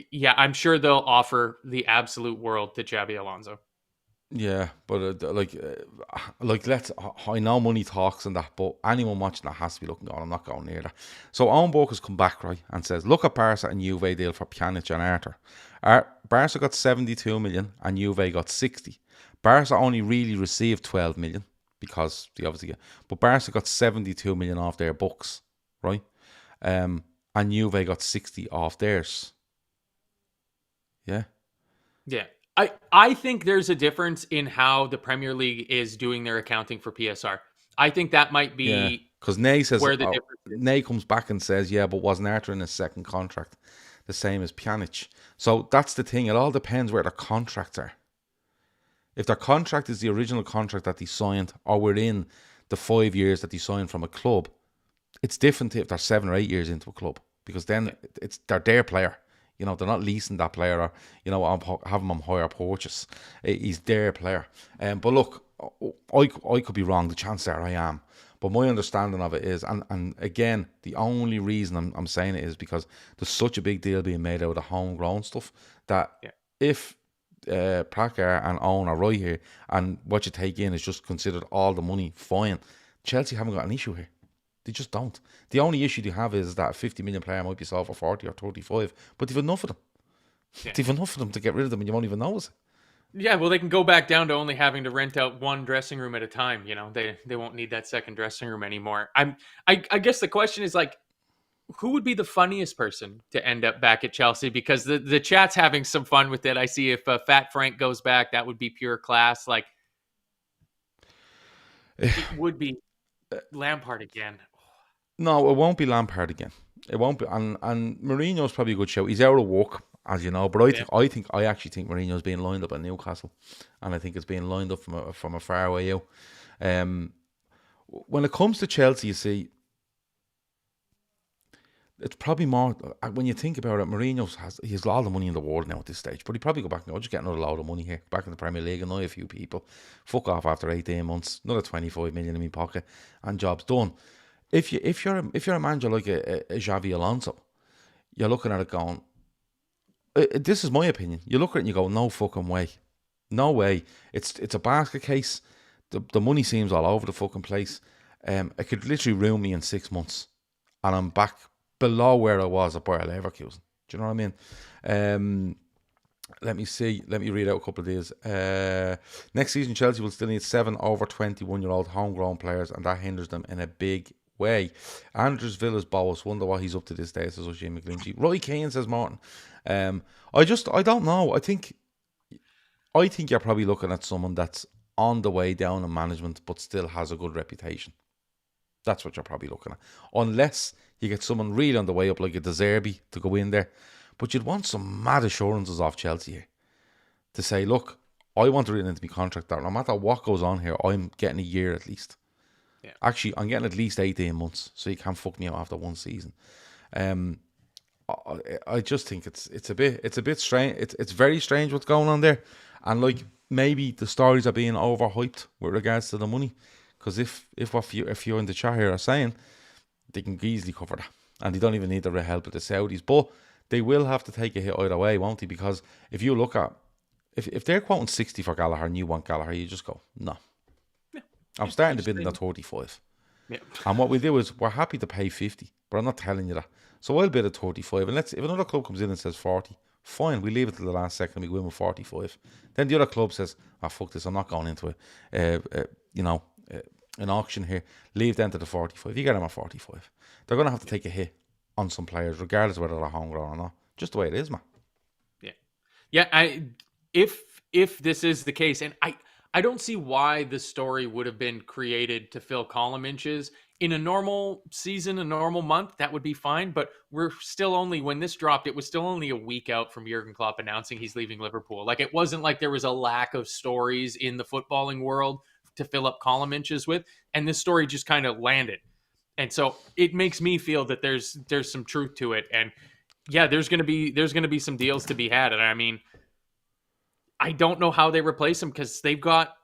yeah, I'm sure they'll offer the absolute world to Xabi Alonso. Yeah, but let's. I know money talks and that, but anyone watching that has to be looking on. I'm not going near that. So Owen Burke has come back, right, and says, look at Barca and Juve deal for Pjanic and Arthur. Barca got 72 million and Juve got 60. Barca only really received 12 million because they obviously get, but Barca got 72 million off their books, right? And Juve got 60 off theirs. Yeah. Yeah. I think there's a difference in how the Premier League is doing their accounting for PSR. I think that might be because Nay says where the difference is. Nay comes back and says, yeah, but wasn't Arthur in his second contract the same as Pjanic? So that's the thing. It all depends where their contracts are. If their contract is the original contract that they signed, or within the 5 years that they signed from a club, it's different if they're 7 or 8 years into a club, because then they're their player. You know, they're not leasing that player or, you know, having him on hire purchase. He's their player. But look, I could be wrong. The chance there I am. But my understanding of it is, and again, the only reason I'm saying it is because there's such a big deal being made out of the homegrown stuff that if Pracker and Owen are right here and what you take in is just considered all the money, fine. Chelsea haven't got an issue here. They just don't. The only issue they have is that a 50 million player might be sold for 40 or 35, but they've enough of them. Yeah. They've enough of them to get rid of them and you won't even notice it. Yeah, well, they can go back down to only having to rent out one dressing room at a time. You know, they won't need that second dressing room anymore. I guess the question is, like, who would be the funniest person to end up back at Chelsea? Because the chat's having some fun with it. I see if Fat Frank goes back, that would be pure class. Like, it would be Lampard again. No, it won't be Lampard again. It won't be. And Mourinho's probably a good show. He's out of work, as you know. But I actually think Mourinho's being lined up at Newcastle, and I think it's being lined up from a far away out. When it comes to Chelsea, you see, it's probably more when you think about it. Mourinho he has all the money in the world now at this stage, but he'd probably go back and go, I'll just get another load of money here, back in the Premier League, annoy a few people, fuck off after 18 months, another 25 million in my pocket, and job's done. If you're a manager like a Xavi Alonso, you're looking at it going, this is my opinion. You look at it and you go, no fucking way, no way. It's a basket case. The money seems all over the fucking place. It could literally ruin me in 6 months, and I'm back below where I was at Bayer Leverkusen. Do you know what I mean? Let me see. Let me read out a couple of these. Next season, Chelsea will still need 7 over 21-year-old homegrown players, and that hinders them in a big way. Andrews Villa's Boas, wonder what he's up to this day, says O'Shea McGlinchey. Roy Keane says Martin. I don't know. I think you're probably looking at someone that's on the way down in management, but still has a good reputation. That's what you're probably looking at. Unless you get someone really on the way up, like a De Zerbi, to go in there. But you'd want some mad assurances off Chelsea here. To say, look, I want to read into my contract that no matter what goes on here, I'm getting a year at least. Yeah. Actually, I'm getting at least 18 months, so you can't fuck me out after one season. I just think it's a bit strange. It's very strange what's going on there. And like, maybe the stories are being overhyped with regards to the money. Because if you're in the chat here are saying, they can easily cover that, and they don't even need the help of the Saudis. But they will have to take a hit either way, won't they? Because if you look at if they're quoting 60 for Gallagher and you want Gallagher, you just go, no. Yeah. I'm starting to bid in at 35. Yeah. And what we do is we're happy to pay 50, but I'm not telling you that. So I'll bid at 35, and if another club comes in and says 40, fine, we leave it till the last second, we go in with 45. Then the other club says, fuck this, I'm not going into an auction here. Leave them to the 45. You get them at 45. They're going to have to take a hit on some players, regardless of whether they're homegrown or not. Just the way it is, man. Yeah. If this is the case, and I don't see why the story would have been created to fill column inches. In a normal season, a normal month, that would be fine. But we're still only, when this dropped, it was still only a week out from Jurgen Klopp announcing he's leaving Liverpool. Like, it wasn't like there was a lack of stories in the footballing world to fill up column inches with. And this story just kind of landed. And so it makes me feel that there's some truth to it. And yeah, there's going to be some deals to be had. And I mean, I don't know how they replace him, because they've got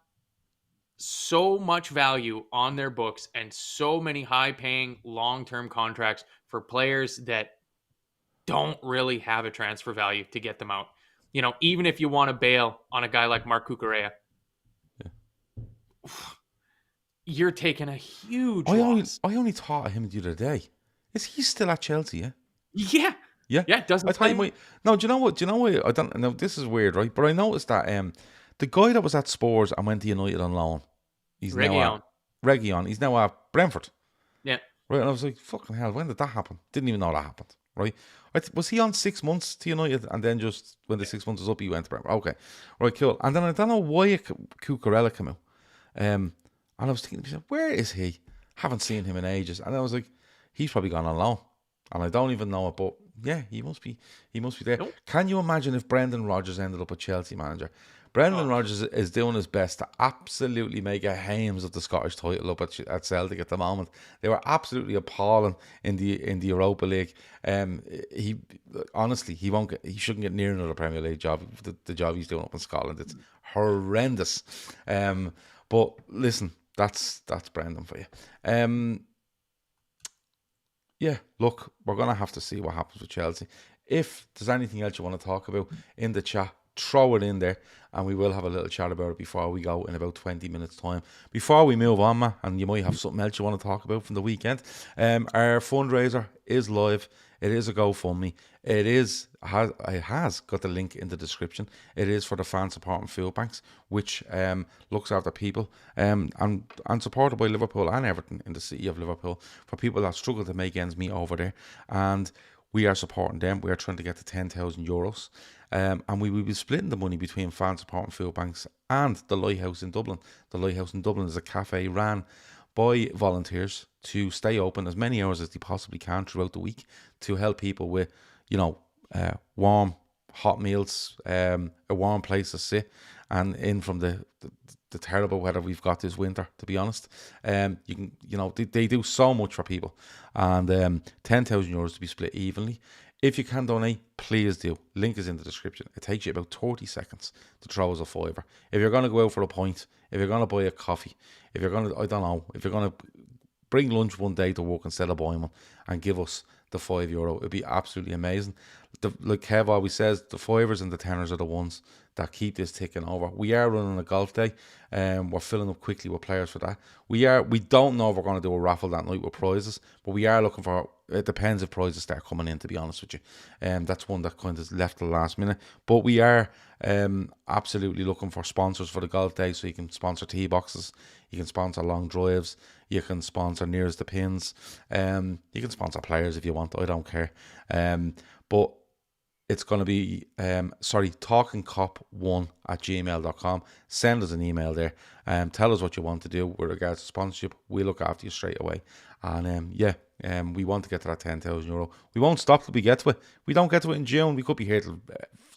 so much value on their books and so many high-paying long-term contracts for players that don't really have a transfer value to get them out. You know, even if you want to bail on a guy like Marc Cucurella, you're taking a huge loss. I only thought of him the other day. Is he still at Chelsea? Yeah. Yeah. Yeah. Yeah. Doesn't play. No. Do you know what? I don't know. This is weird, right? But I noticed that the guy that was at Spurs and went to United on loan, he's now at Brentford. Yeah. Right. And I was like, fucking hell, when did that happen? Didn't even know that happened. Right. Was he on 6 months to United, and then just when the 6 months was up, he went to Brentford? Okay. Right. Cool. And then I don't know why Cucurella came out. And I was thinking, where is he? Haven't seen him in ages. And I was like, he's probably gone on loan, and I don't even know it. But yeah, he must be there. Nope. Can you imagine if Brendan Rodgers ended up a Chelsea manager? Brendan Rodgers is doing his best to absolutely make a hames of the Scottish title up at Celtic at the moment. They were absolutely appalling in the Europa League. He shouldn't get near another Premier League job. The job he's doing up in Scotland, it's horrendous. But listen, that's Brendan for you. Yeah, look, we're going to have to see what happens with Chelsea. If there's anything else you want to talk about in the chat, throw it in there, and we will have a little chat about it before we go in about 20 minutes time. Before we move on, Matt, and you might have something else you want to talk about from the weekend, our fundraiser is live. It is a GoFundMe. It has got the link in the description. It is for the fan supporting food banks, which looks after people and supported by Liverpool and Everton in the city of Liverpool, for people that struggle to make ends meet over there. And we are supporting them. We are trying to get to €10,000. And we will be splitting the money between fan supporting food banks and the Lighthouse in Dublin. The Lighthouse in Dublin is a cafe ran by volunteers to stay open as many hours as they possibly can throughout the week to help people with, warm, hot meals, a warm place to sit, and in from the the terrible weather we've got this winter, to be honest. You can, they do so much for people, and €10,000 to be split evenly. If you can donate, please do. Link is in the description. It takes you about 30 seconds to throw us a fiver. If you're going to go out for a pint, if you're going to buy a coffee, if you're going to, I don't know, if you're going to bring lunch one day to work instead of buying one and give us the €5, it'd be absolutely amazing. Like Kev always says, the fivers and the tenors are the ones that keep this ticking over. We are running a golf day, and we're filling up quickly with players for that. We don't know if we're going to do a raffle that night with prizes, but we are looking for. It depends if prizes start coming in, to be honest with you. That's one that kind of left the last minute. But we are absolutely looking for sponsors for the golf day, so you can sponsor tee boxes, you can sponsor long drives, you can sponsor nearest the pins, you can sponsor players if you want. I don't care. But it's going to be, talkinkop1@gmail.com. Send us an email there. Tell us what you want to do with regards to sponsorship. We'll look after you straight away. And we want to get to that €10,000. We won't stop till we get to it. We don't get to it in June. We could be here till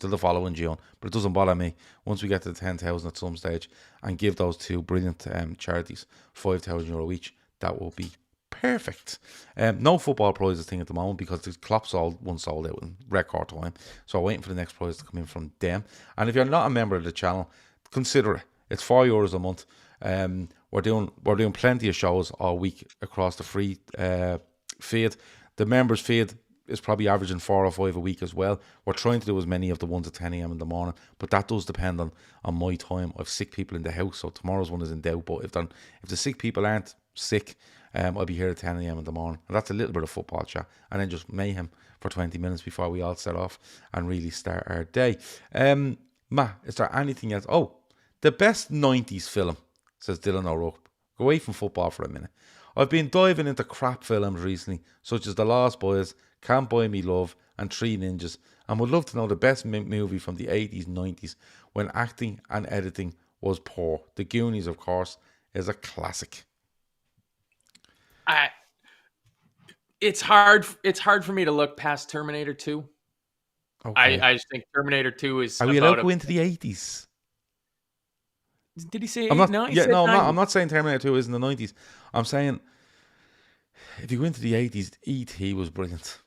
the following June. But it doesn't bother me. Once we get to the 10,000 at some stage and give those two brilliant charities €5,000 each, that will be perfect. No football prizes thing at the moment because the Klopp's one sold out in record time. So I'm waiting for the next prize to come in from them. And if you're not a member of the channel, consider it. It's €4 a month. We're doing plenty of shows all week across the free feed. The members feed is probably averaging 4 or 5 a week as well. We're trying to do as many of the ones at 10 a.m. in the morning, but that does depend on my time. I've sick people in the house, so tomorrow's one is in doubt. But if the sick people aren't sick, I'll be here at 10 a.m. in the morning, and that's a little bit of football chat, and then just mayhem for 20 minutes before we all set off and really start our day. Matt, is there anything else? Oh, the best 90s film, says Dylan O'Rourke. Go away from football for a minute. I've been diving into crap films recently, such as The Lost Boys, Can't Buy Me Love, and Three Ninjas, and would love to know the best movie from the 80s, 90s, when acting and editing was poor. The Goonies, of course, is a classic. It's hard for me to look past Terminator 2. Okay. I just think Terminator 2 is. Are we allowed to go into the 80s? Did he say? I'm not. No, I'm not saying Terminator 2 isn't the 90s. I'm saying if you go into the 80s, E.T. was brilliant.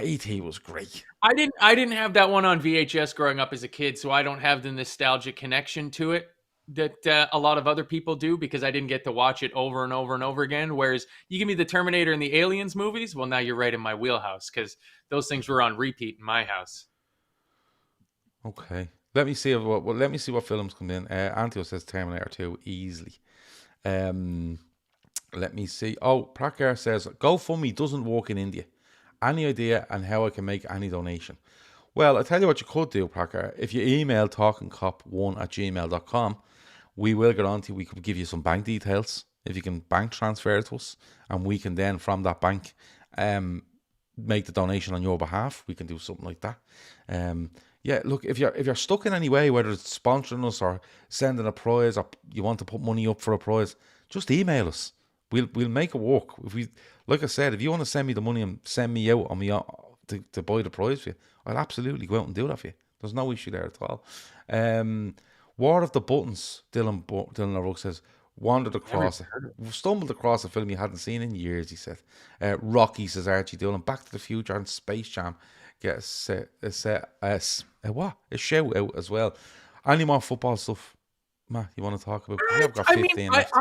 E.T. was great. I didn't have that one on VHS growing up as a kid, so I don't have the nostalgic connection to it that a lot of other people do, because I didn't get to watch it over and over and over again. Whereas you give me the Terminator and the Aliens movies, well, now you're right in my wheelhouse, because those things were on repeat in my house. Okay, let me see what films come in. Antio says Terminator 2 easily. Let me see. Oh, Prakar says GoFundMe doesn't work in India. Any idea on how I can make any donation? Well, I tell you what you could do, Prakar. If you email talkinkop1@gmail.com, we will get on to you. We could give you some bank details if you can bank transfer it to us, and we can then from that bank make the donation on your behalf. We can do something like that. Look, if you're stuck in any way, whether it's sponsoring us or sending a prize, or you want to put money up for a prize, just email us. We'll make it work. Like I said, if you want to send me the money and send me out on me to buy the prize for you, I'll absolutely go out and do that for you. There's no issue there at all. War of the Buttons, Dylan O'Rourke says, stumbled across a film you hadn't seen in years, he said. Rocky, says Archie Dillon, Back to the Future and Space Jam get a shout out as well. Any more football stuff, Matt, you want to talk about? I've got 15 left.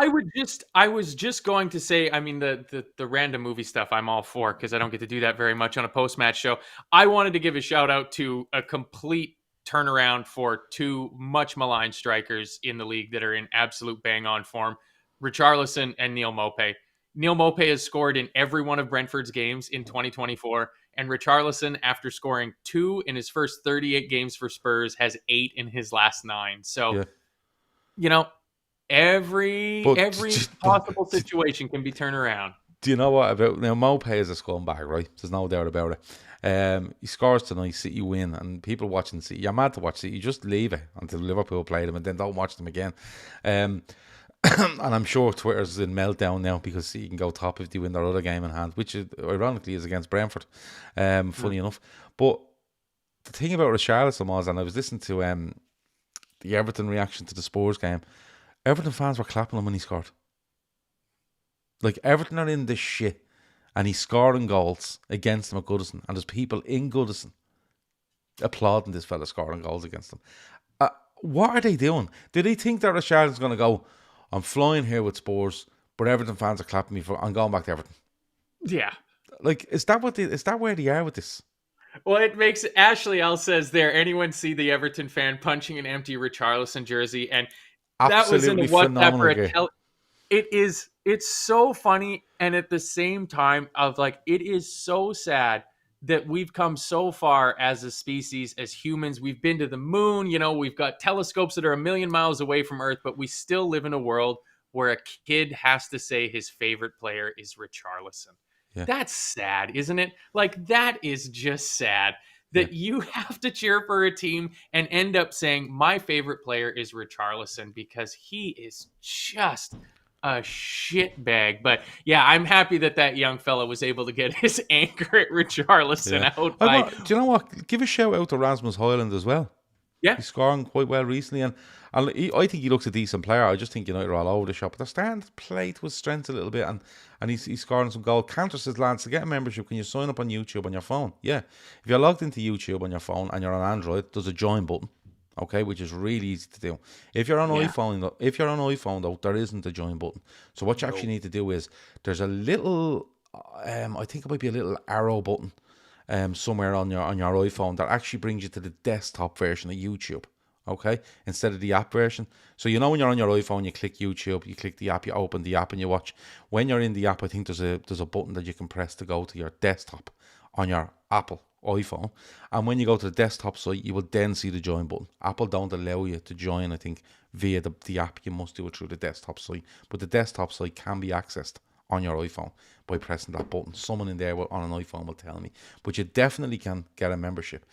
I was just going to say, I mean, the random movie stuff I'm all for, because I don't get to do that very much on a post-match show. I wanted to give a shout out to a complete turnaround for two much maligned strikers in the league that are in absolute bang-on form, Richarlison and Neil Maupay. Neil Maupay has scored in every one of Brentford's games in 2024, and Richarlison, after scoring 2 in his first 38 games for Spurs, has 8 in his last 9. So, every possible situation can be turned around. Do you know what about now? Maupay is a scumbag, right? There's no doubt about it. He scores tonight, City win, and people watching City, you're mad to watch City. You just leave it until Liverpool play them, and then don't watch them again. And I'm sure Twitter's in meltdown now because City can go top if they win their other game in hand, which ironically is against Brentford. Funny enough, but the thing about Richarlison was, and I was listening to the Everton reaction to the Spurs game, Everton fans were clapping him when he scored. Like, Everton are in this shit, and he's scoring goals against them at Goodison, and there's people in Goodison applauding this fella scoring goals against them. What are they doing? Do they think that Richardson's going to go, I'm flying here with Spurs, but Everton fans are clapping me for, I'm going back to Everton? Yeah. Like, is that where they are with this? Well, it makes Ashley L says there. Anyone see the Everton fan punching an empty Richarlison jersey? And that was in a Absolutely WhatsApp or phenomenal. it's so funny, and at the same time of like, it is so sad that we've come so far as a species, as humans. We've been to the moon, we've got telescopes that are a million miles away from Earth, but we still live in a world where a kid has to say his favorite player is Richarlison. Yeah. That's sad, isn't it? Like, that is just sad that you have to cheer for a team and end up saying my favorite player is Richarlison because he is just a shit bag. But yeah, I'm happy that young fella was able to get his anger at Richarlison out by. Do you know what? Give a shout out to Rasmus Højlund as well. Yeah. He's scoring quite well recently, and I think he looks a decent player. I just think United are all over the shop, but they're starting to play to his strengths a little bit, and he's scoring some goals. Cantor says, lads, to get a membership, can you sign up on YouTube on your phone? Yeah. If you're logged into YouTube on your phone and you're on Android, there's a join button. Okay, which is really easy to do. If you're on iPhone, though, there isn't a join button. So what you actually need to do is there's a little, I think it might be a little arrow button, somewhere on your iPhone that actually brings you to the desktop version of YouTube. Okay, instead of the app version. So when you're on your iPhone, you click YouTube, you click the app, you open the app, and you watch. When you're in the app, I think there's a button that you can press to go to your desktop on your Apple iPhone, and when you go to the desktop site, you will then see the join button. Apple don't allow you to join, I think, via the app. You must do it through the desktop site, but the desktop site can be accessed on your iPhone by pressing that button. Someone in there on an iPhone will tell me, but you definitely can get a membership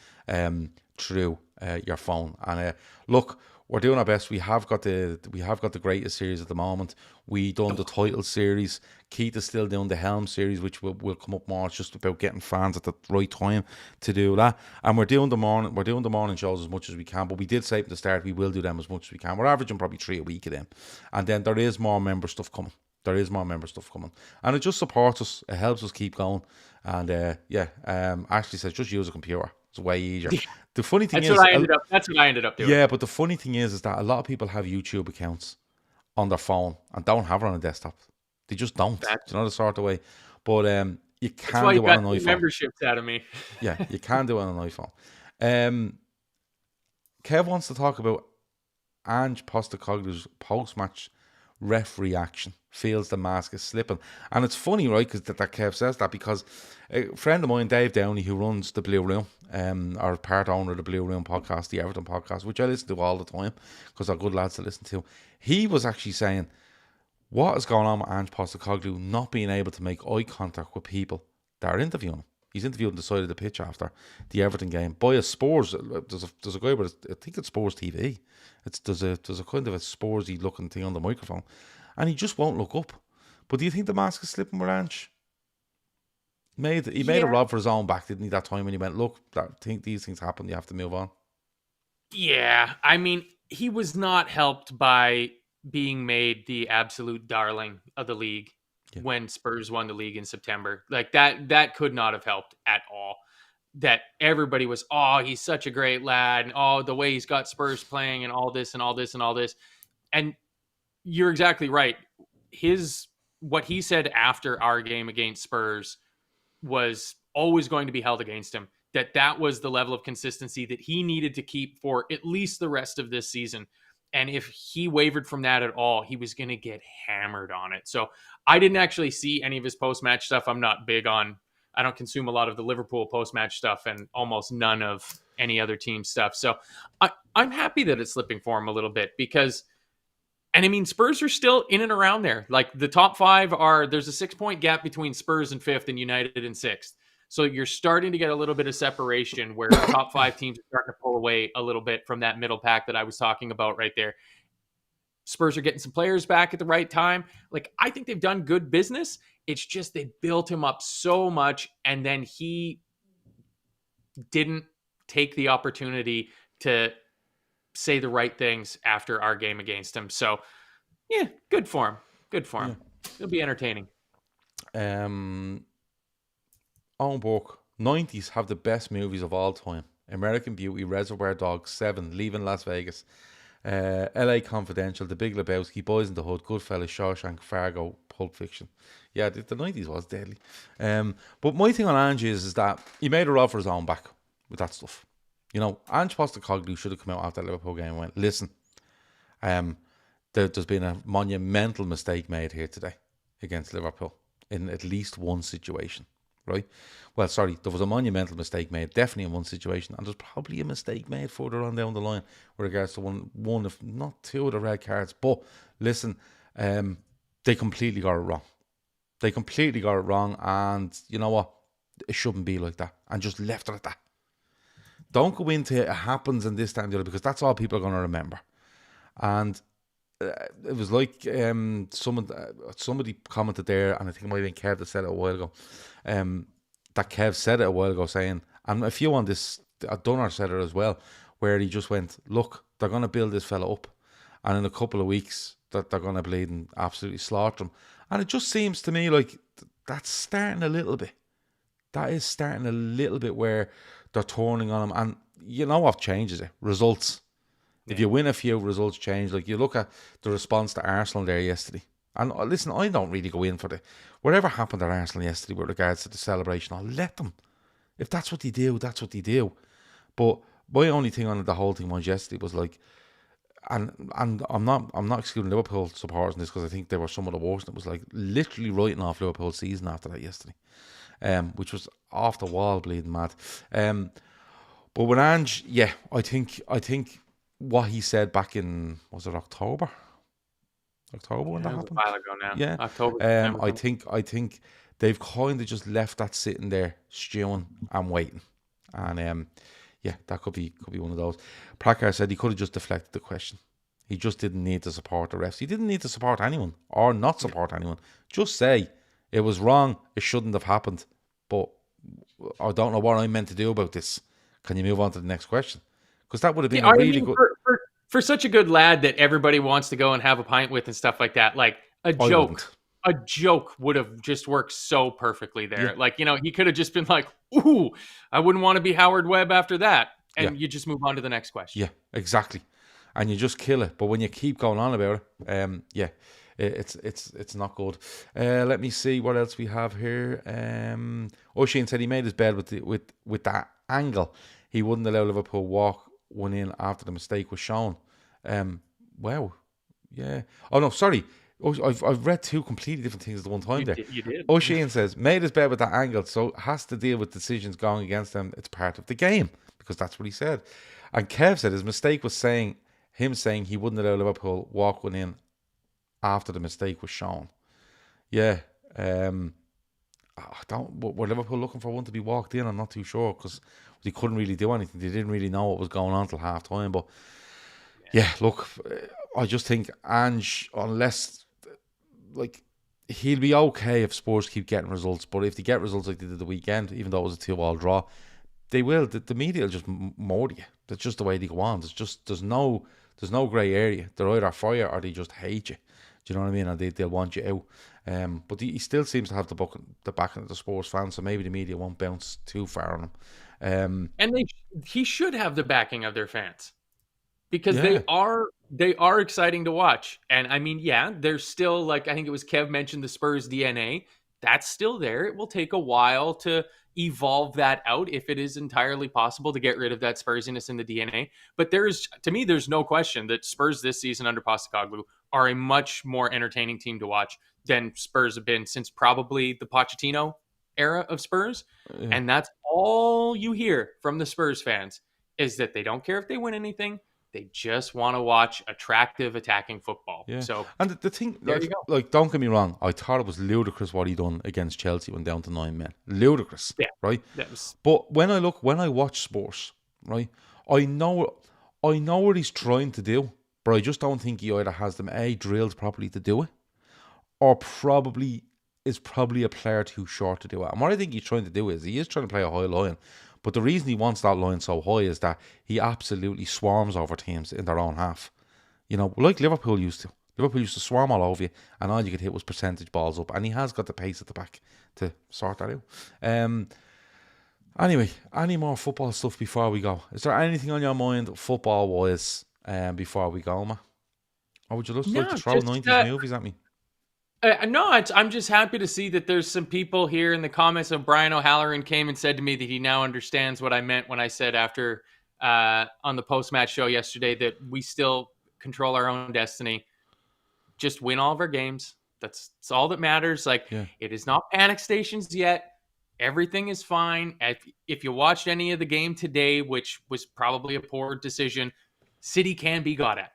through your phone. And look, we're doing our best. We have got the greatest series at the moment. We done the title series. Keith is still doing the Helm series, which will come up more. It's just about getting fans at the right time to do that. And we're doing the morning shows as much as we can. But we did say at the start we will do them as much as we can. We're averaging probably 3 a week of them. And then there is more member stuff coming. And it just supports us. It helps us keep going. And Ashley says just use a computer. It's way easier. The funny thing that's what I ended up doing. Yeah, but the funny thing is that a lot of people have YouTube accounts on their phone and don't have it on a desktop. They just don't. The sort of way. But you can do it on an iPhone. Memberships out of me. Yeah, you can do it on an iPhone. Kev wants to talk about Ange Postecoglou's post-match ref reaction. Feels the mask is slipping. And it's funny, right, because that Kev says that, because a friend of mine, Dave Downey, who runs the Blue Room, or part owner of the Blue Room podcast, the Everton podcast, which I listen to all the time because they're good lads to listen to, he was actually saying, what is going on with Ange Postecoglou not being able to make eye contact with people that are interviewing him? He's interviewed on the side of the pitch after the Everton game by a Spurs. There's a guy with I think it's Spurs TV. There's a kind of a Spursy looking thing on the microphone, and he just won't look up. But do you think the mask is slipping with Ange? He made a rod for his own back, didn't he? That time when he went, look, these things happen. You have to move on. Yeah, I mean, he was not helped by being made the absolute darling of the league. Yeah. When Spurs won the league in September. Like that could not have helped at all. That everybody was, he's such a great lad, and the way he's got Spurs playing, and all this and all this and all this. And you're exactly right. What he said after our game against Spurs was always going to be held against him. That was the level of consistency that he needed to keep for at least the rest of this season. And if he wavered from that at all, he was going to get hammered on it. So I didn't actually see any of his post-match stuff. I don't consume a lot of the Liverpool post-match stuff and almost none of any other team stuff. So I'm happy that it's slipping for him a little bit because, and I mean, Spurs are still in and around there. Like the top 5 there's a 6-point gap between Spurs in 5th and United in 6th. So you're starting to get a little bit of separation where the top 5 teams are starting to pull away a little bit from that middle pack that I was talking about right there. Spurs are getting some players back at the right time. Like, I think they've done good business. It's just they built him up so much, and then he didn't take the opportunity to say the right things after our game against him. So, yeah, good for him. Good for him. It'll be entertaining. Owen Book, 90s have the best movies of all time. American Beauty, Reservoir Dogs, Seven, Leaving Las Vegas, LA Confidential, The Big Lebowski, Boys in the Hood, Goodfellas, Shawshank, Fargo, Pulp Fiction. Yeah, the 90s was deadly. But my thing on Ange is that he made a rod for his own back with that stuff. You know, Ange Postecoglou should have come out after the Liverpool game and went, listen, there's been a monumental mistake made here today against Liverpool in at least one situation, right? Well, sorry, there was a monumental mistake made, definitely in one situation, and there's probably a mistake made further on down the line with regards to one if not two of the red cards. But listen, they completely got it wrong. They completely got it wrong, and you know what? It shouldn't be like that, and just left it at that. Don't go into it happens and this, that, and the other, because that's all people are going to remember. And it was like somebody commented there, and I think it might have been Kev that said it a while ago. That Kev said it a while ago, saying, and a few on this, Dunner said it as well, where he just went, look, they're going to build this fella up, and in a couple of weeks that they're going to bleed and absolutely slaughter him. And it just seems to me like that's starting a little bit. That is starting a little bit where they're turning on him. And you know what changes it? Results. Yeah. If you win a few, results change. Like you look at the response to Arsenal there yesterday. And listen, I don't really go in for whatever happened at Arsenal yesterday with regards to the celebration. I'll let them. If that's what they do, that's what they do. But my only thing on the whole thing was yesterday was like, and I'm not excluding Liverpool supporters in this, because I think they were some of the worst. It was like literally writing off Liverpool's season after that yesterday, which was off the wall, bleeding mad. But with Ange, yeah, I think what he said back in, was it October when that happened? A while ago now. Yeah, October. I think they've kind of just left that sitting there stewing and waiting, and yeah, that could be one of those. Prakar said he could have just deflected the question. He just didn't need to support the refs. He didn't need to support anyone or not support anyone. Just say it was wrong. It shouldn't have happened. But I don't know what I'm meant to do about this. Can you move on to the next question? Because that would have been a really good. For such a good lad that everybody wants to go and have a pint with and stuff like that, like a joke would have just worked so perfectly there. Yeah. Like, you know, he could have just been like, ooh, I wouldn't want to be Howard Webb after that. And you just move on to the next question. Yeah, exactly. And you just kill it. But when you keep going on about it, it's not good. Let me see what else we have here. O'Sheen said he made his bed with that angle. He wouldn't allow Liverpool walk one in after the mistake was shown. Wow. Yeah. Oh, no, sorry. I've read two completely different things at one time there. You did. O'Sheen says, made his bed with that angle, so has to deal with decisions going against them. It's part of the game, because that's what he said. And Kev said his mistake was saying he wouldn't allow Liverpool walk one in after the mistake was shown. Yeah. Were Liverpool looking for one to be walked in? I'm not too sure, because they couldn't really do anything. They didn't really know what was going on till half time. But yeah, look, I just think Ange, unless, like, he'll be okay if Spurs keep getting results. But if they get results like they did the weekend, even though it was a 2-2 draw, they will. The media will just mold you. That's just the way they go on. There's no grey area. They're either for you or they just hate you. Do you know what I mean? And they'll want you out. But he still seems to have the backing of the Spurs fans, so maybe the media won't bounce too far on him. And he should have the backing of their fans, because they are exciting to watch. And I mean, yeah, there's still, like, I think it was Kev mentioned the Spurs DNA. That's still there. It will take a while to evolve that out, if it is entirely possible to get rid of that Spursiness in the DNA. But there's no question that Spurs this season under Postecoglou are a much more entertaining team to watch than Spurs have been since probably the Pochettino era of Spurs. Yeah. And that's all you hear from the Spurs fans, is that they don't care if they win anything. They just want to watch attractive attacking football. Yeah. So, and the thing, like, don't get me wrong, I thought it was ludicrous what he done against Chelsea when down to 9 men. Ludicrous, right? But when I watch Spurs, right, I know what he's trying to do, but I just don't think he either has them drilled properly to do it, or is probably a player too short to do it. And what I think he's trying to do is he is trying to play a high line, But the reason he wants that line so high is that he absolutely swarms over teams in their own half. You know, like Liverpool used to. Liverpool used to swarm all over you, and all you could hit was percentage balls up. And he has got the pace at the back to sort that out. Anyway, any more football stuff before we go? Is there anything on your mind football-wise before we go, Matt? Or would you just like to throw 90s movies at me? No, I'm just happy to see that there's some people here in the comments. Of Brian O'Halloran came and said to me that he now understands what I meant when I said after on the post-match show yesterday that we still control our own destiny. Just win all of our games. That's all that matters. Like, It is not panic stations yet. Everything is fine. If you watched any of the game today, which was probably a poor decision, City can be got at.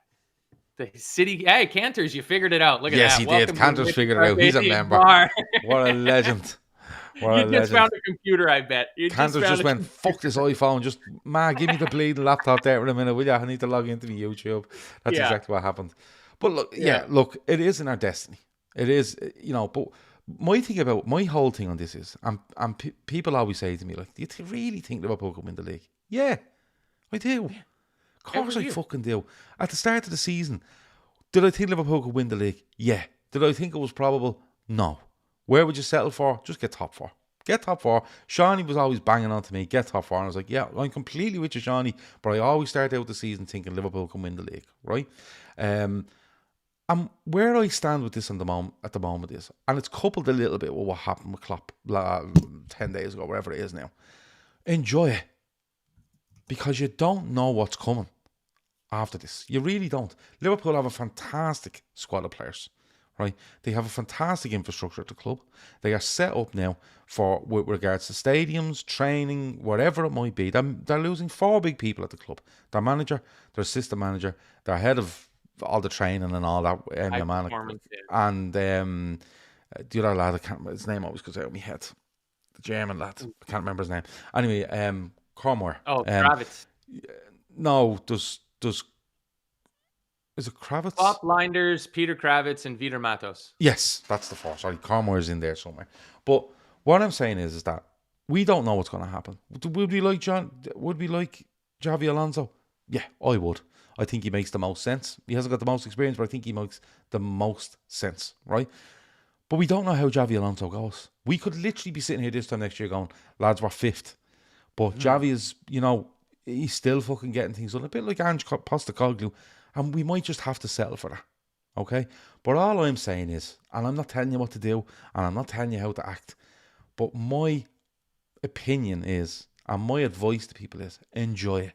The City, hey, Canters, you figured it out. Look at that. Yes, he did. Canters figured it out. He's a member. What a legend. You just found a computer, I bet. Canters just went, fuck this iPhone. Just, give me the bleeding laptop there in a minute, will you? I need to log into my YouTube. That's exactly what happened. But look, it is in our destiny. It is, but my whole thing on this is, and people always say to me, like, do you really think Liverpool can win the league? Yeah, I do. Yeah. Of course I fucking do. At the start of the season, did I think Liverpool could win the league? Yeah. Did I think it was probable? No. Where would you settle for? Just get top four. Get top four. Shawnee was always banging on to me, get top four. And I was like, yeah, I'm completely with you, Shawnee. But I always start out the season thinking Liverpool can win the league, right? And where I stand with this at the moment is, and it's coupled a little bit with what happened with Klopp 10 days ago, wherever it is now. Enjoy it. Because you don't know what's coming after this. You really don't. Liverpool have a fantastic squad of players, right? They have a fantastic infrastructure at the club. They are set up now with regards to stadiums, training, whatever it might be. They're losing 4 big people at the club. Their manager, their assistant manager, their head of all the training and all that, and the other lad, I can't remember, his name always goes out of my head. The German lad, I can't remember his name. Anyway, Cromwell. Oh, Kravitz. No, is it Kravitz? Bob Blinders, Peter Kravitz, and Vitor Matos. Yes, that's the 4. Sorry, Cromwell's in there somewhere. But what I'm saying is that we don't know what's going to happen. Would we like Xavi Alonso? Yeah, I would. I think he makes the most sense. He hasn't got the most experience, but I think he makes the most sense, right? But we don't know how Xavi Alonso goes. We could literally be sitting here this time next year going, lads, we're 5th. But Xavi is, he's still fucking getting things done. A bit like Ange Postecoglou. And we might just have to settle for that. Okay? But all I'm saying is, and I'm not telling you what to do, and I'm not telling you how to act, but my opinion is, and my advice to people is, enjoy it.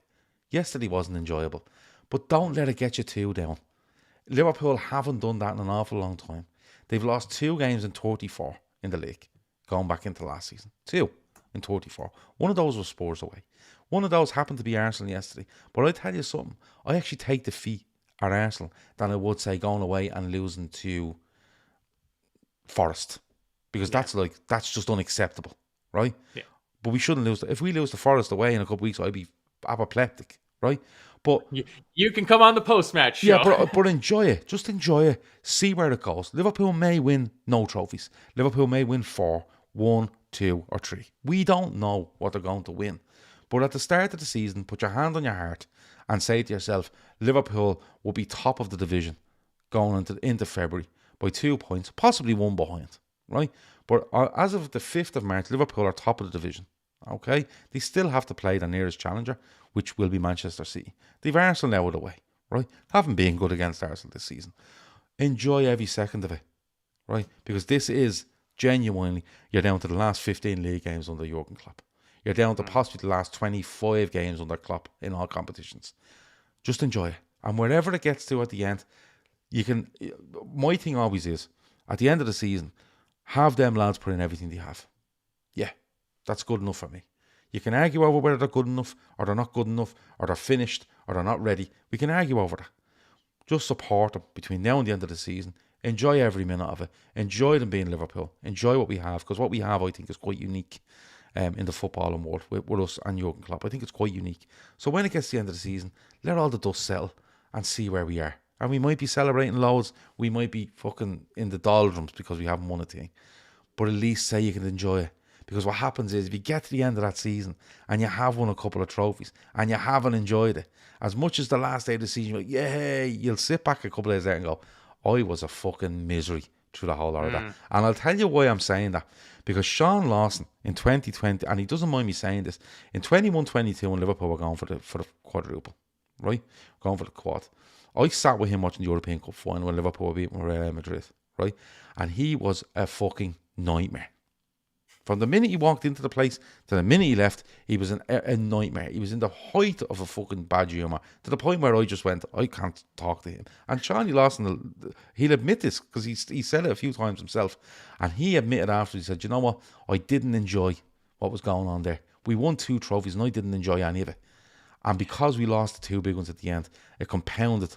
Yesterday wasn't enjoyable. But don't let it get you too down. Liverpool haven't done that in an awful long time. They've lost 2 games in 34 in the league, going back into last season. 2 in 34. One of those was Spurs away. One of those happened to be Arsenal yesterday. But I tell you something, I actually take defeat at Arsenal than I would say going away and losing to Forest. Because that's just unacceptable, right? Yeah. But we shouldn't lose. If we lose to Forest away in a couple of weeks, I'd be apoplectic, right? But you can come on the post-match show. Yeah, but enjoy it. Just enjoy it. See where it goes. Liverpool may win no trophies. Liverpool may win 4, 1, 2 or 3. We don't know what they're going to win. But at the start of the season, put your hand on your heart and say to yourself, Liverpool will be top of the division going into February by 2 points, possibly 1 behind, right? But as of the 5th of March, Liverpool are top of the division. Okay, they still have to play the nearest challenger, which will be Manchester City. They've Arsenal now out of the way, right? Haven't been good against Arsenal this season. Enjoy every second of it, right? Because this is genuinely, you're down to the last 15 league games under Jurgen Klopp. You're down to possibly the last 25 games under Klopp in all competitions. Just enjoy it. And wherever it gets to at the end, you can. My thing always is, at the end of the season, have them lads put in everything they have. Yeah. That's good enough for me. You can argue over whether they're good enough or they're not good enough or they're finished or they're not ready. We can argue over that. Just support them between now and the end of the season. Enjoy every minute of it. Enjoy them being Liverpool. Enjoy what we have, because what we have, I think, is quite unique in the footballing world with us and Jurgen Klopp. I think it's quite unique. So when it gets to the end of the season, let all the dust settle and see where we are. And we might be celebrating loads. We might be fucking in the doldrums because we haven't won a thing. But at least say you can enjoy it. Because what happens is if you get to the end of that season and you have won a couple of trophies and you haven't enjoyed it, as much as the last day of the season, you're like, yay, you'll sit back a couple of days later and go, I was a fucking misery through the whole lot of that. And I'll tell you why I'm saying that. Because Sean Lawson in 2020, and he doesn't mind me saying this, in 21-22 when Liverpool were going for the quadruple, right? Going for the quad. I sat with him watching the European Cup final when Liverpool were beating Real Madrid, right? And he was a fucking nightmare. From the minute he walked into the place to the minute he left, he was a nightmare. He was in the height of a fucking bad humour, to the point where I just went, I can't talk to him. And Shawnee Lawson, he'll admit this, because he said it a few times himself. And he admitted after, he said, you know what, I didn't enjoy what was going on there. We won 2 trophies and I didn't enjoy any of it. And because we lost the 2 big ones at the end, it compounded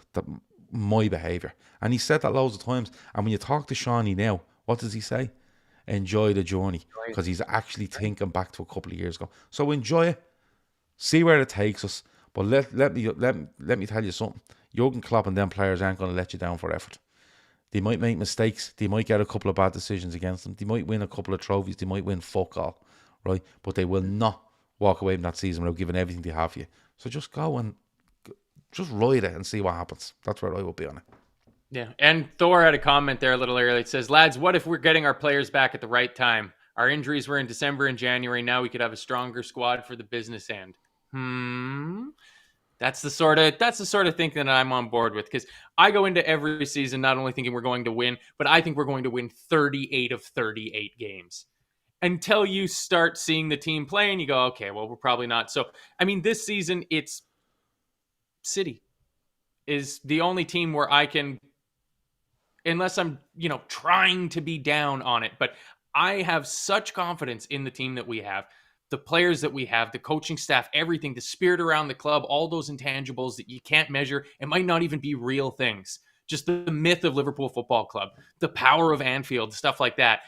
my behaviour. And he said that loads of times. And when you talk to Shawnee now, what does he say? Enjoy the journey, because he's actually thinking back to a couple of years ago. So enjoy it, see where it takes us. But let me tell you something. Jurgen Klopp and them players aren't going to let you down for effort. They might make mistakes. They might get a couple of bad decisions against them. They might win a couple of trophies. They might win fuck all, right? But they will not walk away from that season without giving everything they have for you. So just go and just ride it and see what happens. That's where I will be on it. Yeah, and Thor had a comment there a little earlier. It says, lads, what if we're getting our players back at the right time? Our injuries were in December and January. Now we could have a stronger squad for the business end. That's the sort of thing that I'm on board with, because I go into every season not only thinking we're going to win, but I think we're going to win 38 of 38 games. Until you start seeing the team play and you go, okay, well, we're probably not. So, I mean, this season, it's City is the only team where I can, unless I'm, trying to be down on it. But I have such confidence in the team that we have, the players that we have, the coaching staff, everything, the spirit around the club, all those intangibles that you can't measure. It might not even be real things. Just the myth of Liverpool Football Club, the power of Anfield, stuff like that.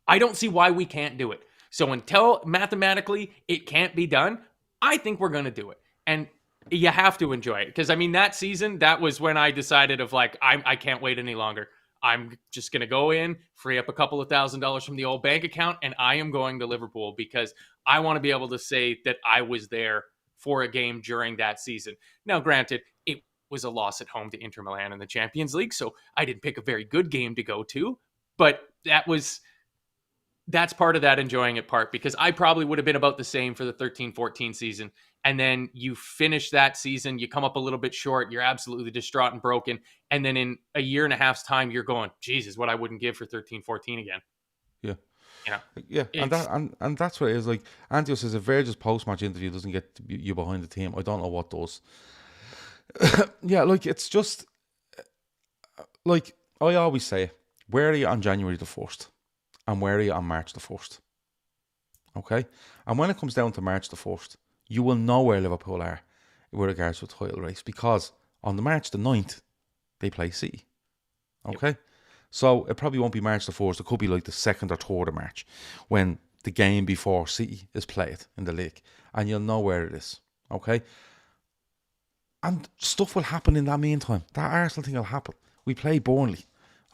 I don't see why we can't do it. So until mathematically it can't be done, I think we're going to do it. And you have to enjoy it. Because, I mean, that season, that was when I decided I can't wait any longer. I'm just going to go in, free up a couple of $1,000s from the old bank account, and I am going to Liverpool because I want to be able to say that I was there for a game during that season. Now, granted, it was a loss at home to Inter Milan in the Champions League, so I didn't pick a very good game to go to, but that's part of that enjoying it part, because I probably would have been about the same for the 13-14 season. And then you finish that season, you come up a little bit short, you're absolutely distraught and broken. And then in a year and a half's time, you're going, Jesus, what I wouldn't give for 13-14 again. Yeah. Yeah. And that's what it is. Like Antonio says, if Verge's post-match interview doesn't get you behind the team, I don't know what does. Yeah, like it's just like I always say, where are you on January the 1st? And where are you on March the 1st? Okay? And when it comes down to March the 1st, you will know where Liverpool are with regards to a title race, because on the March the 9th, they play City. Okay? Yep. So it probably won't be March the 1st. It could be like the 2nd or 3rd of March when the game before City is played in the league. And you'll know where it is. Okay? And stuff will happen in that meantime. That Arsenal thing will happen. We play Burnley,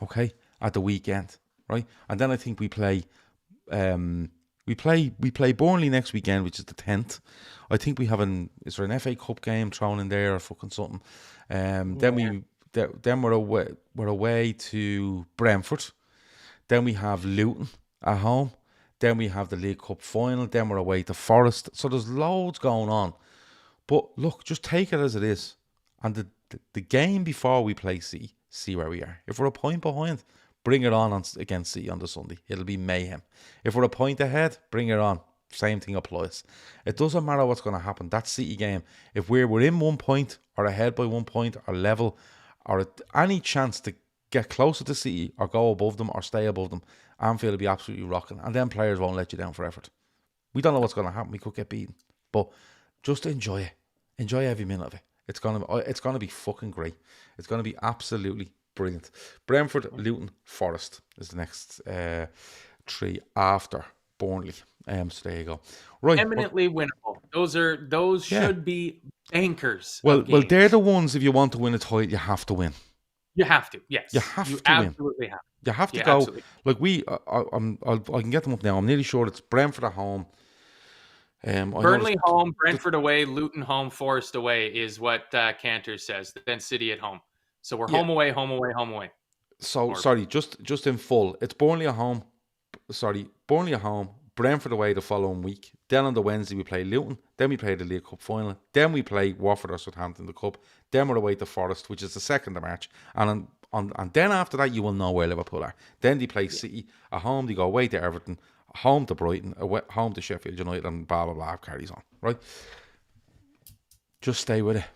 okay, at the weekend, right? And then I think we play Burnley next weekend, which is the 10th. I think we have is there an FA Cup game thrown in there or fucking something? Then we're away to Brentford. Then we have Luton at home. Then we have the League Cup final. Then we're away to Forest. So there's loads going on. But look, just take it as it is. And the game before we play City, see where we are. If we're a point behind, bring it on against City on the Sunday. It'll be mayhem. If we're a point ahead, bring it on. Same thing applies. It doesn't matter what's going to happen. That City game, if we're within 1 point or ahead by 1 point or level or any chance to get closer to City or go above them or stay above them, Anfield will be absolutely rocking. And then players won't let you down for effort. We don't know what's going to happen. We could get beaten. But just enjoy it. Enjoy every minute of it. It's gonna be fucking great. It's gonna be absolutely brilliant. Brentford, Luton, Forest is the next 3 after Burnley. So there you go. Right, eminently winnable. Those should be bankers. Well, they're the ones. If you want to win a title, you have to win. You have to. Yes. You have to win. Absolutely have. You have to Yeah, go. absolutely. Like I can get them up now. I'm nearly sure it's Brentford at home. I know Burnley home, Brentford away, Luton home, Forest away is what Cantor says. Then City at home. So we're Yeah. home away, home away, home away. So sorry, just in full. It's Burnley at home. Burnley at home. Brentford away the following week. Then on the Wednesday we play Luton. Then we play the League Cup final. Then we play Watford or Southampton in the Cup. Then we're away to Forest, which is the 2nd of March. And then after that you will know where Liverpool are. Then they play City at home. They go away to Everton, home to Brighton, away, home to Sheffield United, and blah blah blah carries on. Right? Just stay with it.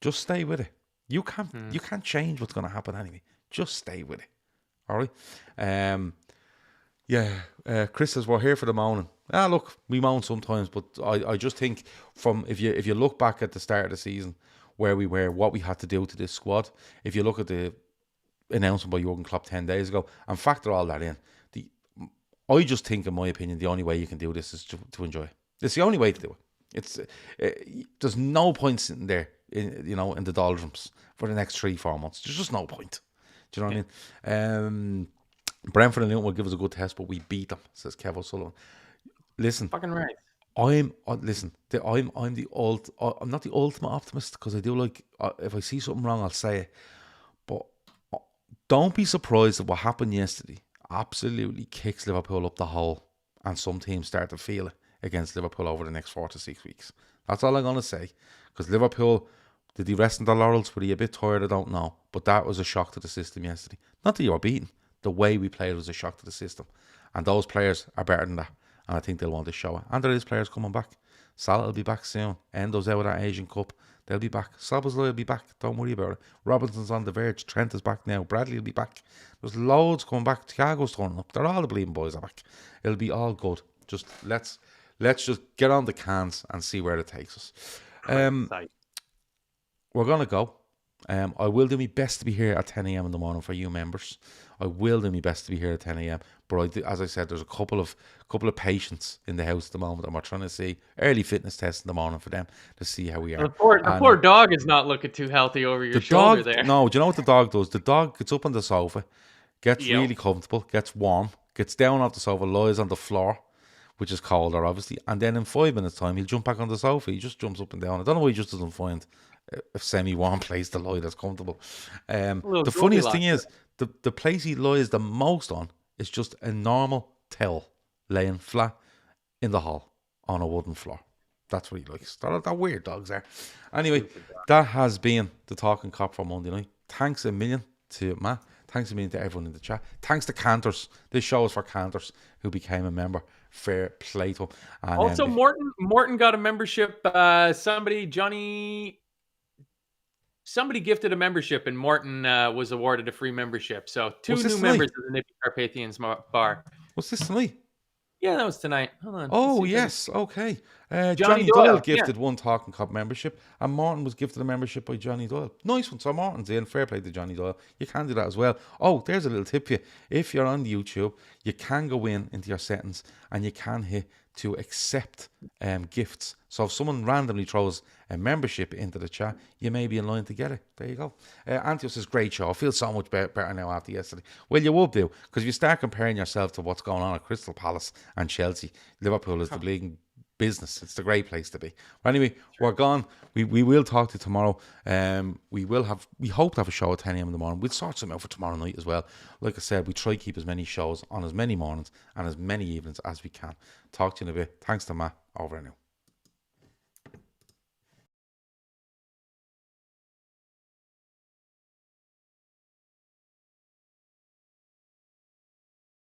Just stay with it. You can't change what's going to happen anyway. Just stay with it. All right. Chris says we're here for the moaning. Look, we moan sometimes, but I just think from if you look back at the start of the season where we were, what we had to do to this squad. If you look at the announcement by Jurgen Klopp 10 days ago and factor all that in, I just think, in my opinion, the only way you can do this is to enjoy it. It's the only way to do it. There's no point sitting there, in the doldrums for the next 3-4 months. There's just no point. Do you know what I mean? Brentford and Luton will give us a good test, but we beat them, says Kev O'Sullivan. Listen, fucking right. I'm not the ultimate optimist, because I do like, if I see something wrong, I'll say it. But don't be surprised at what happened yesterday. Absolutely kicks Liverpool up the hole, and some teams start to feel it against Liverpool over the next 4 to 6 weeks. That's all I'm going to say. Because Liverpool, did they rest in their laurels? Were they a bit tired? I don't know. But that was a shock to the system yesterday. Not that you were beaten. The way we played was a shock to the system. And those players are better than that. And I think they'll want to show it. And there is players coming back. Salah will be back soon. Endo's out of that Asian Cup. They'll be back. Szoboszlai will be back. Don't worry about it. Robinson's on the verge. Trent is back now. Bradley will be back. There's loads coming back. Thiago's turning up. They're all the bleeding boys are back. It'll be all good. Just let's just get on the cans and see where it takes us. We're going to go. I will do my best to be here at 10 a.m. in the morning for you members. I will do my best to be here at 10 a.m. But as I said, there's a couple of patients in the house at the moment, and we're trying to see early fitness tests in the morning for them to see how we are. The poor dog is not looking too healthy over your shoulder there. No, do you know what the dog does? The dog gets up on the sofa, gets really comfortable, gets warm, gets down off the sofa, lies on the floor, which is colder, obviously, and then in 5 minutes' time, he'll jump back on the sofa. He just jumps up and down. I don't know why he just doesn't find a semi-warm place to lie that's comfortable. The funniest thing is, the place he lies the most on is just a normal towel laying flat in the hall on a wooden floor. That's what he likes. They're weird dogs there. Anyway, that has been the Talkin Kop for Monday night. Thanks a million to Matt. Thanks a million to everyone in the chat. Thanks to Cantors. This show is for Cantors who became a member. Fair play to him. And, also, Morton got a membership. Somebody gifted a membership, and Morton was awarded a free membership. So 2 new members of the Nippy Carpathians bar. What's this tonight? Yeah, that was tonight. Hold on. Oh, yes. Okay. Johnny Doyle gifted one Talkin Kop membership, and Martin was gifted a membership by Johnny Doyle. Nice one. So Martin's in. Fair play to Johnny Doyle. You can do that as well. Oh, there's a little tip for you. If you're on YouTube, you can go into your settings and you can hit to accept gifts. So if someone randomly throws a membership into the chat, you may be in line to get it. There you go. Antios says, great show. I feel so much better now after yesterday. Well, you would do, because if you start comparing yourself to what's going on at Crystal Palace and Chelsea, Liverpool is the bleeding business. It's the great place to be. Anyway, we're gone. We will talk to you tomorrow. We hope to have a show at 10 a.m. in the morning. We'll sort something out for tomorrow night as well. Like I said, we try to keep as many shows on as many mornings and as many evenings as we can. Talk to you in a bit. Thanks to Matt. Over and out.